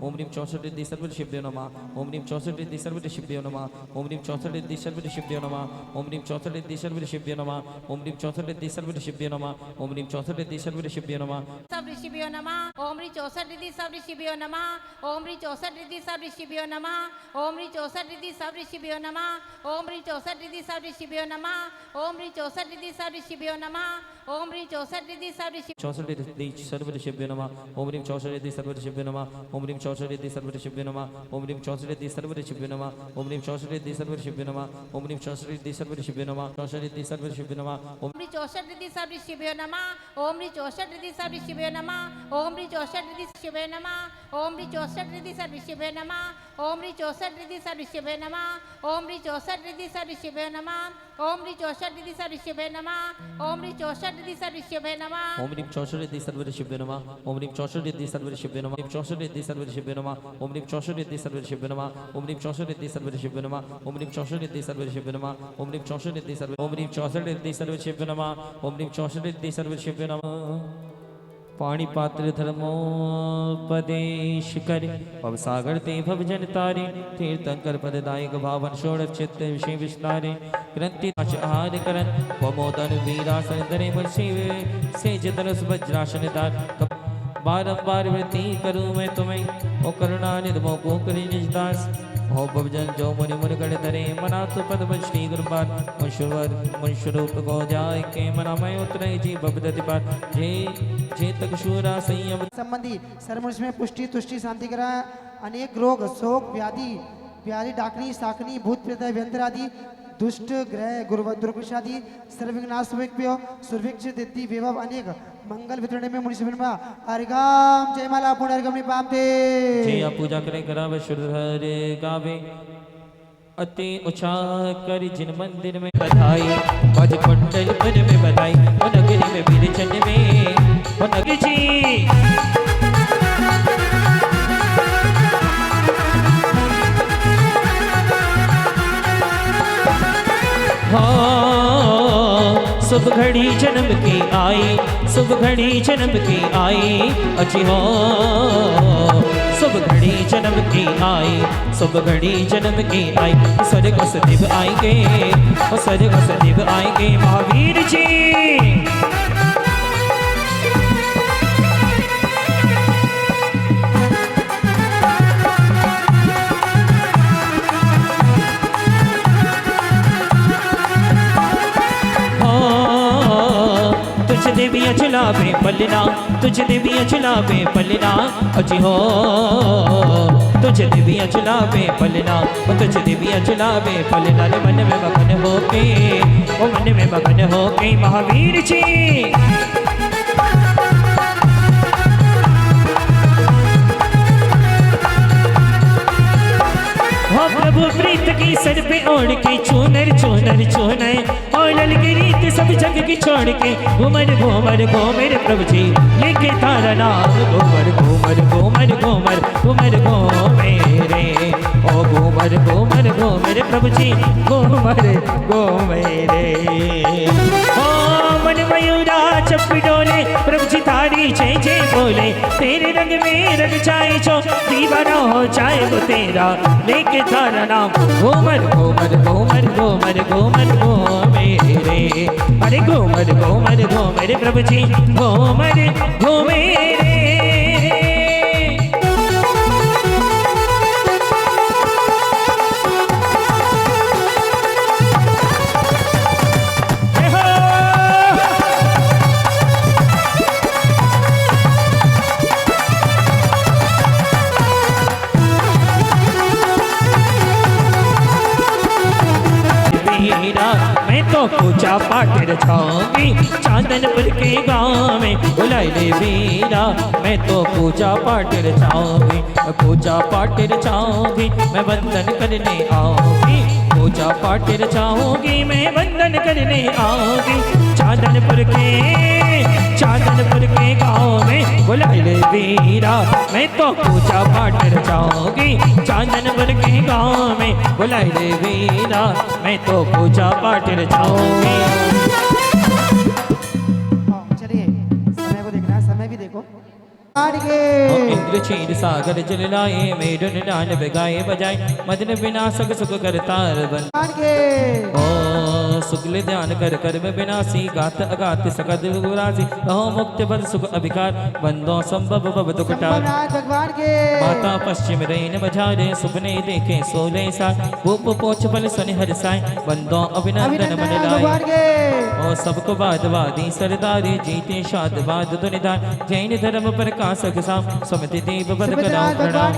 ओम ह्रीं 64 सर्वऋषिभ्यो नमः ओम ह्रीं 64 सर्वऋषिभ्यो नमः ओम ह्रीं 64 सर्वऋषिभ्यो नमः ओम ह्रीं 64 सर्वऋषिभ्यो नमः ओम ह्रीं 64 सर्वऋषिभ्यो नमः ओम ह्रीं 64 सर्वऋषिभ्यो नमः सब ऋषिभ्यो नमः ओम री 64 रिद्धि सब ऋषिभ्यो नमः ओम री 64 रिद्धि सब ऋषिभ्यो नमः ओम री 64 रिद्धि सब ऋषिभ्यो नमः ओम री 64 रिद्धि सब ऋषिभ्यो नमः ओम री 64 रिद्धि सब ऋषिभ्यो नमः ओम री 64 रिद्धि सब ऋषि 64 रिद्धि सर्वऋषिभ्यो नमः ओम ह्रीं 64 रिद्धि सर्वऋषिभ्यो नमः ओम ह्रीं 64 रिद्धि सर्वऋषिभ्यो नमः ओम ह्रीं 64 रिद्धि सर्वऋषिभ्यो नमः ओम ह्रीं 64 रिद्धि सर्वऋषिभ्यो नमः ओम ह्रीं 64 रिद्धि सर्वऋषिभ्यो नमः 64 रिद्धि सर्वऋषिभ्यो नमः ओम री 64 रिद्धि सब ऋषिभ्यो नमः ओम री 64 रिद्धि सब ऋषिभ्यो नमः ओम री 64 रिद्धि शिवे नमः ओम री 64 रिद्धि सब ऋषिभ्यो नमः ओम री 64 रिद्धि सब ऋषिभ्यो नमः ओम री 64 रिद्धि सब ऋषिभ्यो नमः ओम री 64 रिद्धि सब ऋषिभ्यो नमः ओम री 64 रिद्धि सब ऋषिभ्यो नमः ओम ह्रीं 64 रिद्धि सर्वऋषिभ्यो नमः ओम ह्रीं 64 रिद्धि सर्वऋषिभ्यो नमः 64 रिद्धि सर्वऋषिभ्यो नमः ओम ह्रीं 64 रिद्धि सर्वऋषिभ्यो नमः ओम ह्रीं 64 रिद्धि सर्वऋषिभ्यो नमः ओम ह्रीं 64 रिद्धि सर्वऋषिभ्यो नमः ओम ह्रीं 64 रिद्धि सर्व ओम ह्रीं 64 रिद्धि सर्वऋषिभ्यो नमः ओम ह्रीं 64 रिद्धि सर्वऋषिभ्यो नमः पाणी पात्र धर्मोपदेश कर भव सागर ते भव जन तारे तीर्थंकर पददायक भावन षोड़ चित्त विषय विस्तारे ग्रंथि आहार करन वमोदन वीरासन धरे शिव से जतरस वज्रासन दार बारंबार वृत्ति करूं मैं तुम्हें ओ करुणा निधमो को करी निजदास हो भवजन जो मुनि मुनि गण धरे मना तो पद श्री गुरुपाद मुंशवर मुंशरूप को जाय के मना मैं उतरे जी भवदति पार जे तक शूरा संयम संबंधी सर्वमनुष्य में पुष्टि तुष्टि शांति करा अनेक रोग शोक व्याधि व्याधि डाकनी साकनी भूत प्रेत व्यंतर आदि दुष्ट ग्रह दुर्गुषादि सर्वविघ्नास्वेक्यो सुरभिक्ष दिद्धि विभव अनेक मंगल वितरण में मुनि शिवनमा हरिगाम जयमाला पुनर्गम निपामते जे आप पूजा करें करावे शुद्ध हरे गावे अति उछाह कर जिन मंदिर में बधाई बज कुंडल पर में बधाई ओ नगरी में बिरचन में ओ नगरी जी हाँ शुभ घड़ी जन्म की आई शुभ घड़ी जन्म की आई अच्छी हो शुभ घड़ी जन्म की आई शुभ घड़ी जन्म की आई स्वर्ग सदैव आएंगे और स्वर्ग सदैव आएंगे महावीर जी तुझ देवियाँ चलावे पलना तुझ देवियाँ चलावे पलना अजी हो तुझ दिव्य चलावे फलना, तुझ दिव्य चलावे फलना रे मन में मगन होके, ओ मन में मगन होके महावीर जी। हो प्रभु प्रीत की सर पे ओढ़ के चूनर चूनर चूनर और लल की रीत सब जग की छोड़ के घूमर घूमर घूमर प्रभु जी लेके तारा नाम घूमर घूमर घूमर घूमर घूमर घूमेरे, ओ घूमर घूमर घूमर प्रभु जी घूमर घूमेरे। ओ मन मयूरा चप डोले प्रभु जी तारी जय जय बोले, तेरे रंग में रंग जाए जो दीवाना हो जाए वो तेरा लेके तारा नाम घूमर घूमर घूमर घूमर घूमर घूमेरे, अरे घूमर घूमर घूमर प्रभु जी घूमर घूमेरे। मैं तो पूजा पाठ रचाऊंगी चांदनपुर के गाँव में, बुलाए ले वीरा मैं तो पूजा पाठ रचाऊंगी, पूजा पाठ रचाऊंगी मैं वंदन करने आऊंगी, पूजा पाठ रचाऊंगी मैं वंदन करने आऊंगी। चांदनपुर के गाँव में बुलाए ले वीरा मैं तो पूजा पाठ रचाऊंगी, चांदनपुर के गाँव में बुलाए ले वीरा मैं तो पूजा पाठ रचाऊंगी। चलिए समय को देखना है, समय भी देखो। इंद्र क्षीर सागर जल लाए, मेरुन नान बगाए बजाए, मदन विनाशक सुख करतार बन। ओ शुक्ल ध्यान कर कर्म विनाशी, गात अगात सकद गुरासी, कहो मुक्त पद सुख अभिकार, बंदो संभव भव दुख टार। माता पश्चिम रैन बजारे, सुपने देखे सोले साय, भूप पोछ बल सनि हर साय, बंदो अभिनंदन मन लाए। ओ सबको बाद वादी सरदारी, जीते शाद बाद दुनिदार, जैन धर्म पर कासक साम, सुमति देव पद कराओ प्रणाम।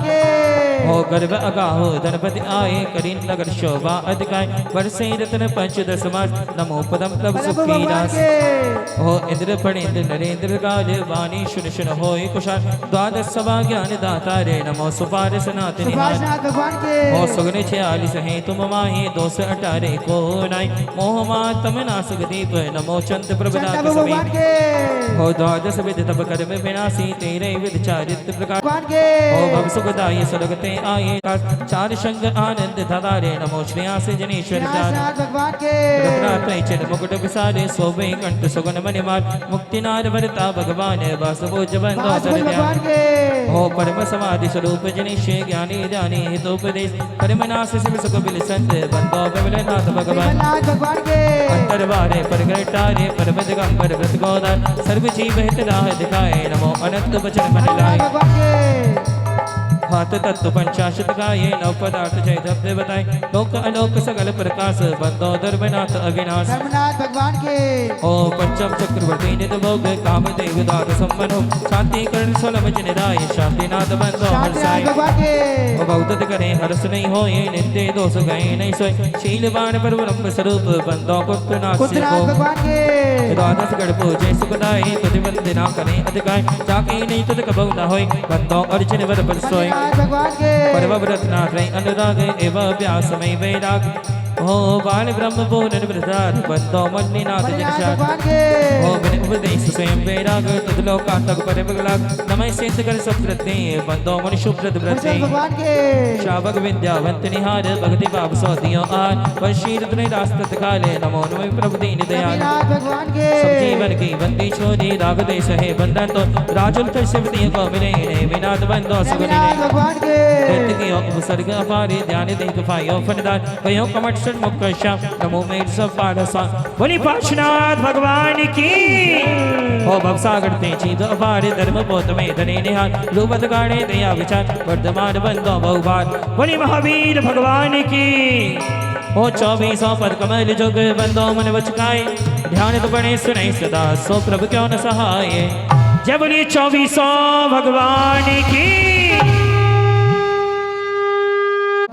हो गर्भ अगाहो धनपति आए, करीन नगर शोभा अधिकाय, वर्षे रत्न पंचदश मास, नमो पदम तब सुखी रास। हो इंद्र फणेन्द्र नरेंद्र गाज, वाणी शुन शुन होय कुशाल, द्वादश सभा ज्ञान दाता रे, नमो सुपार सनात निहार। हो सुगन 46 है तुम माहे, 218 को नाय, मोह मातम नासक दीप, नमो चंद प्रभुदात सभी। हो द्वादश विध तप कर्म विनाशी, तेरे विध चारित्र प्रकार। हो भव सुखदाय सुलगते आये, चार शंग आनंद धारे, नमो श्रेयास जनेश्वर रघुनाथ मुकुट विसारे, शोभे कंठ सुगन मणिमार, मुक्तिनार वरता भगवान वासुभुज बंदो धर ध्यान। हो परम समाधि स्वरूप जनेश, ज्ञानी ध्यानी हितोपदेश, परमनाश शिव सुख बिल संत, बंदो बिमलनाथ भगवान। अंतरवारे परगटारे, परम दिगंबर व्रत गोदार, सर्व जीव हित राह दिखाए, नमो अनंत वचन मन लाए। हाथ तत्व पंचाशत गाये, नव पदार्थ जय धब बताए, लोक अलोक सगल प्रकाश, बंदो धर्मनाथ अविनाश। भगवान के ओ पंचम चक्रवर्ती निध भोग, काम देव दात संपनो, शांति करण सोलम जिन राय, शांतिनाथ बंदो हरसाय। ओ बहुतत करे हरस नहीं होए, निंदे दोष गए नहीं सोए, शीलवान परब्रह्म स्वरूप, बंदो कुत्तनाथ को। द्वादश गढ़ पूजे सुखदाई, तुझ वंदना करे अधिकाय, जाके नहीं तुझ कबहु न होय, बंदो अर्जुन वर पर सोय। परमव्रतनाथ अनुराग एवं व्यास में वैराग, हो बाल ब्रह्म पूर्ण वृद्धार, बंदो मन्नीनाथ जगशार। हो बिन उपदेश स्वयं वैराग, तदलोकांतक परमगलाग, नमः सिद्ध कर सुप्रते, बंदो मनुष्य व्रत व्रते। शावक विद्यावंत निहार, भक्ति भाव सो दियो आर, वशीर तुने रास्तत काले, नमो नमः प्रभु दीन दयाल। सब जीवन की बंदी छोड़ी, राग देश है बंधन तो, राजुल कर शिवती को मिले, विनाद बंदो सुगुनी उपसर्ग अपारे, ध्यान देख पायो फनदार, कयो कमट मुख श्याम, नमो मेर सब पारसा। बोली पार्श्वनाथ भगवान की। हो भवसागर ते जीव अपार, धर्म बोध में धने निहार, रूपत गाड़े दया विचार, वर्धमान बंदो बहुबार। बोली महावीर भगवान की। हो 24 पद कमल जुग, बंदो मन बचकाए, ध्यान तो बने सुने सदा, सो प्रभु क्यों न सहाय। जय बोलिए 24 भगवान की।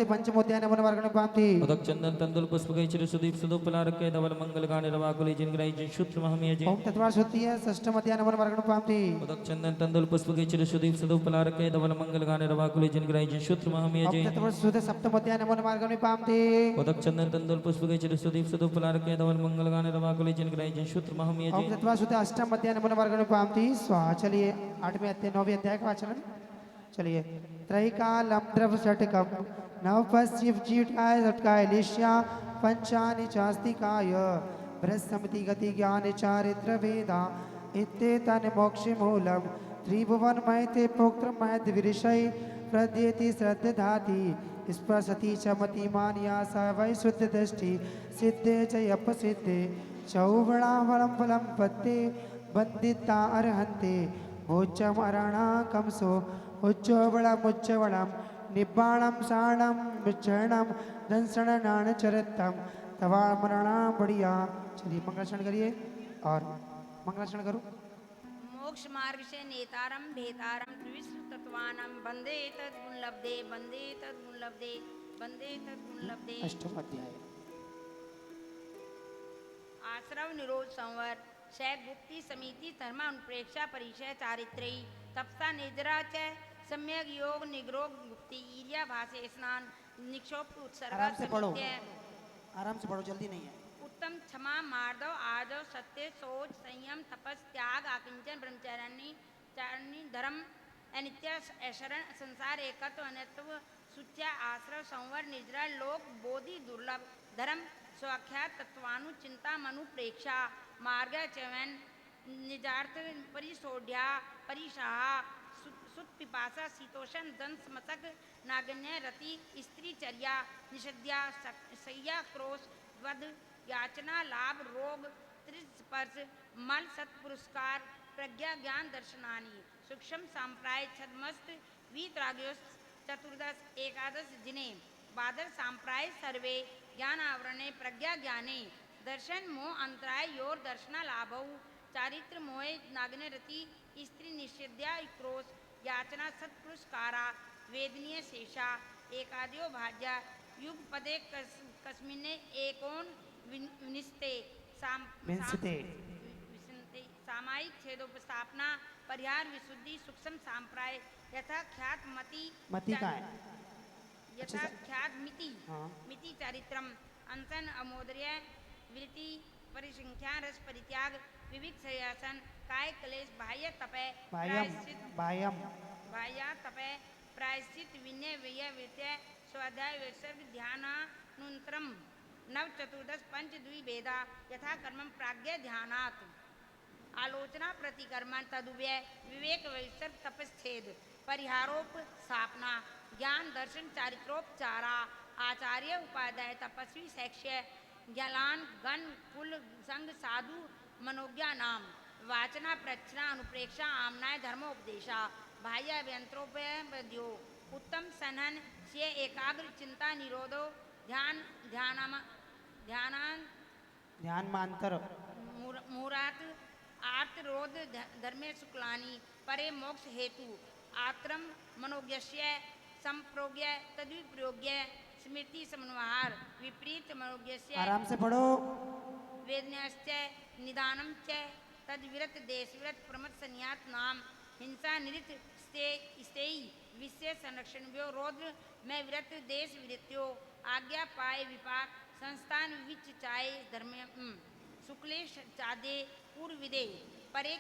पंचमोध्याय नमन वर्गण पामती उदक चंदन तंदुल पुष्प गई चिर सुदीप सुदोपलारक धवल मंगल गाने रवाकुली जिन ग्राही जिन शूत्र महमेय ओम तत्वा शुद्धि है षष्ठ मध्याय नमन वर्गण पामती उदक चंदन तंदुल पुष्प गई चिर सुदीप सुदोपलारक धवल मंगल गाने रवाकुली जिन ग्राही जिन शूत्र महमेय ओम तत्वा शुद्ध सप्तम मध्याय नमन वर्गण पामती उदक चंदन तंदुल पुष्प गई चिर सुदीप सुदोपलारक धवल मंगल गाने रवाकुली जिन ग्राही जिन शूत्र महमेय ओम तत्वा शुद्ध अष्टम मध्याय नमन वर्गण पामती स्वाहा। चलिए 8वें अध्याय 9वें अध्याय का वाचन। चलिए त्रैकालं द्रव षटकम नव पश्चिव जीवटाय षटकाय लिष्या पंचानि चास्तिकाय बृहस्पति गति ज्ञान चारित्र वेदा इत्येतन् मोक्ष मूलम त्रिभुवन महते प्रोक्तम महद विषय प्रद्येति श्रद्धाति स्पशति च मतिमान्या स वै शुद्ध दृष्टि सिद्धे च अपसिद्धे चौवणा फलम फलम पत्ते बंदिता अर्हन्ते भोजम अरणा कमसो उच्चवणम उच्चवणम निब्बाणम साणम विचरणम दंसणनान चरितम तवा मरणा बढ़िया। चलिए मंगलाचरण करिए और मंगलाचरण करो। मोक्ष मार्ग से नेतारम भेतारम त्रिविश्व तत्वानम वंदे तद्गुण लब्धे वंदे तद्गुण लब्धे वंदे तद्गुण लब्धे। अष्टम अध्याय। आश्रव निरोध संवर शैव गुप्ति समिति धर्मानुप्रेक्षा परिचय चारित्रेयी तपसा निद्रा च सम्यक योग निग्रोग गुप्ति ईर्या भाषे स्नान निक्षोभ उत्सर्ग आराम से पढ़ो, समित्य आराम से पढ़ो, जल्दी नहीं है। उत्तम क्षमा मार्दव आर्दव सत्य सोच संयम तपस त्याग आकिंचन ब्रह्मचारिणी चारणी धर्म अनित्य शरण संसार एकत्व अनित्व सुच्या आश्रव संवर निद्रा लोक बोधि दुर्लभ धर्म स्वाख्यात तत्वानु चिंता मनु प्रेक्षा मार्ग चवन निजार्थ परिसोढ़्या परिशाहा सुत पिपासा शीतोषण दंस मसक नागन्य रति स्त्री चर्या निषद्या सैया क्रोश वध याचना लाभ रोग त्रिस्पर्श मल सत्पुरस्कार प्रज्ञा ज्ञान दर्शनानि सूक्ष्म सांप्राय छदमस्त वीतराग्योस चतुर्दश एकादश जिने बादर सांप्राय सर्वे ज्ञान आवरणे प्रज्ञा ज्ञाने दर्शन मोह अंतराय योर दर्शना लाभौ चारित्र मोहे नागने रति स्त्री निषेध्या क्रोश याचना सत्पुरस्कारा वेदनीय शेषा एकाद्यो भाज्या युग पदे कस्मिन्ने एकोन विनिस्ते सामायिक छेदोपस्थापना परिहार विशुद्धि सूक्ष्म सांप्राय यथा ख्यात मति का है यथा ख्यात मिति हाँ। मिति चारित्रम अंसन अमोदर्य वृत्ति परिसंख्या रस परित्याग विविध संयासन काय क्लेश बाह्य तपे बाह्यम बाह्य तपे प्रायश्चित विनय व्यय विद्य स्वाध्याय विसर्ग ध्यानानुन्तरम नव चतुर्दश पंच द्विभेदा यथा कर्मम प्राज्ञ ध्यानात् आलोचना प्रतिकर्मण तदुव्यय विवेक विसर्ग तपस्छेद परिहारोप स्थापना ज्ञान दर्शन चारित्रोपचारा आचार्य उपाध्याय तपस्वी शैक्ष्य ज्ञान गण कुल संग साधु मनोज्ञा नाम वाचना प्रचना अनुप्रेक्षा आमनाय धर्मोपदेशा बाह्य अभ्यंतरोपद्यो उत्तम सनन से एकाग्र चिंता निरोधो ध्यान मांतर मुरात आर्त रोध धर्मे शुक्लानि परे मोक्ष हेतु आत्रम मनोज्ञस्य संप्रोज्ञ तद्विप्रयोग्य स्मृति समन्वहार विपरीत मनोज्ञस्य आराम से पढ़ो वेदनाश्च निदानम च तद्विरत देशविरत प्रमथ संयात नाम हिंसा निरित स्तेयी विषय संरक्षण व्योरोध में विरत देश विरत्यो आज्ञा पाए विपाक संस्थान विच चाय धर्म शुक्लेश चादे पूर्वविदे परे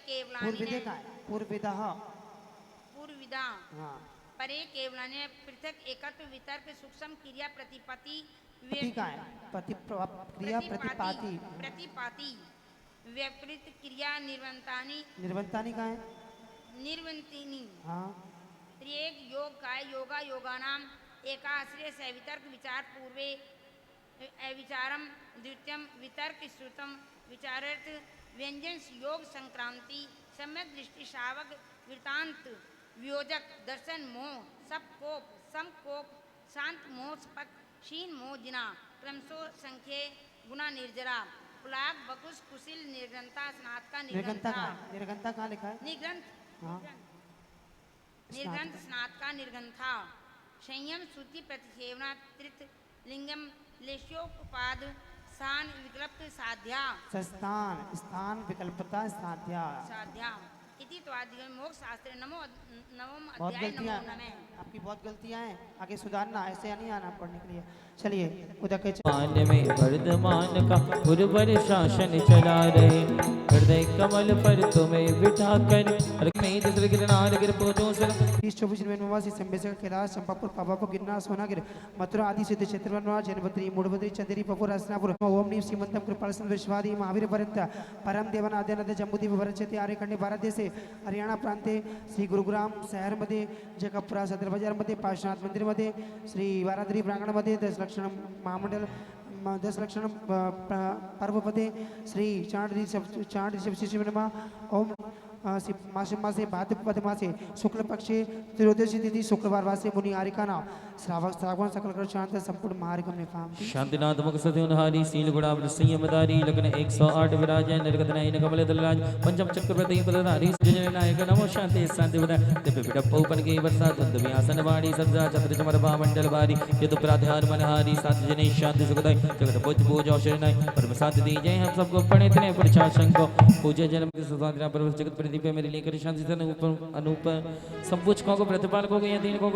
पूर्वविदा परे केवलाने पृथक एकत्व वितर्क सूक्ष्म क्रिया प्रतिपत्ति प्रतिपाती व्यपृत क्रिया निर्वंतानी का है निर्वंतिनी हाँ। त्रिएक योग काय योगा योगानाम एकाश्रय से वितर्क विचार पूर्वे विचारम द्वितीयम वितर्क श्रुतम विचारार्थ व्यंजन योग संक्रांति सम्यक दृष्टि शावक वृतांत वियोजक दर्शन मोह सब कोप सम कोप शांत मोह स्पक क्षीण मोह जिना क्रमशो संख्ये गुना निर्जरा पुलाक बकुश कुशिल निर्गंता स्नात का निर्गंता कहाँ लिखा है? निर्ग्रंथ हाँ। निर्ग्रंथ स्नात का निर्गंथा संयम सूति प्रतिसेवना तीर्थ लिंगम लेशोपाद स्थान विकल्प साध्या स्थान स्थान विकल्पता साध्या। साध्या इति त्वादिगम मोक्ष शास्त्र नमो नवम बहुत अध्याय गलतियाँ नमो नमः। आपकी बहुत गलतियाँ हैं, आगे सुधारना, ऐसे नहीं आना पढ़ने के लिए। चलिए उदक के मान में वर्धमान का उर्वर शासन चला रहे, हृदय कमल पर तुम्हें बिठा कर तीस 24 निवासी संबेसक कैलाश चंपापुर पावापुर गिरनार सोनागिर मथुरा आदि सिद्ध क्षेत्रवन जनपत्री मूडबद्री चंदेरी पपुर हसनापुर ओम नीम श्रीमंतम कृपालसन विश्वादी महावीर पर्यंत परम देवन आद्यनाथ जम्बूद्वीप भरतचेती आर्यखंडे भारत देशे हरियाणा प्रांते श्री गुरुग्राम शहरमध्ये जगपुरा सदर बाजारमध्ये पार्श्वनाथ मंदिरमध्ये श्री वाराद्री प्रांगणामध्ये दशलक्षण महामंडल दशलक्षण पर्वपदे श्री चांड ओम मासे मासे भाद्रपद मासे शुक्ल पक्षे त्रयोदशी तिथि शुक्रवार वासे मुनि आरिकाना श्रावक श्रावण सकल कर शांत संपूर्ण मार्गम ने काम शांतिनाथ मुख सत्योनहारी शील गुणावृत संयमधारी लग्न 108 विराजय निर्गत नयन कमल दलराज पंचम चक्रवर्ती पदधारी जय नायक नमो शांति शांति वद दिव्य पिडप ओपन के वर्षा द्वंद व्यासन वाणी सज्जा छत्र चमर मंडल वारी यदु प्राध्यान मनहारी सात जने शांति सुखदाय जगत पूज पूज औषधनाय परम शांति दी जय हम सबको पढ़े इतने प्रशासन को पूज्य जन्म के सुधांतरा पर जगत दिव्य मेरे लेकर शांति अनूप संपूजकों को प्रतिपालकों को यह दीन को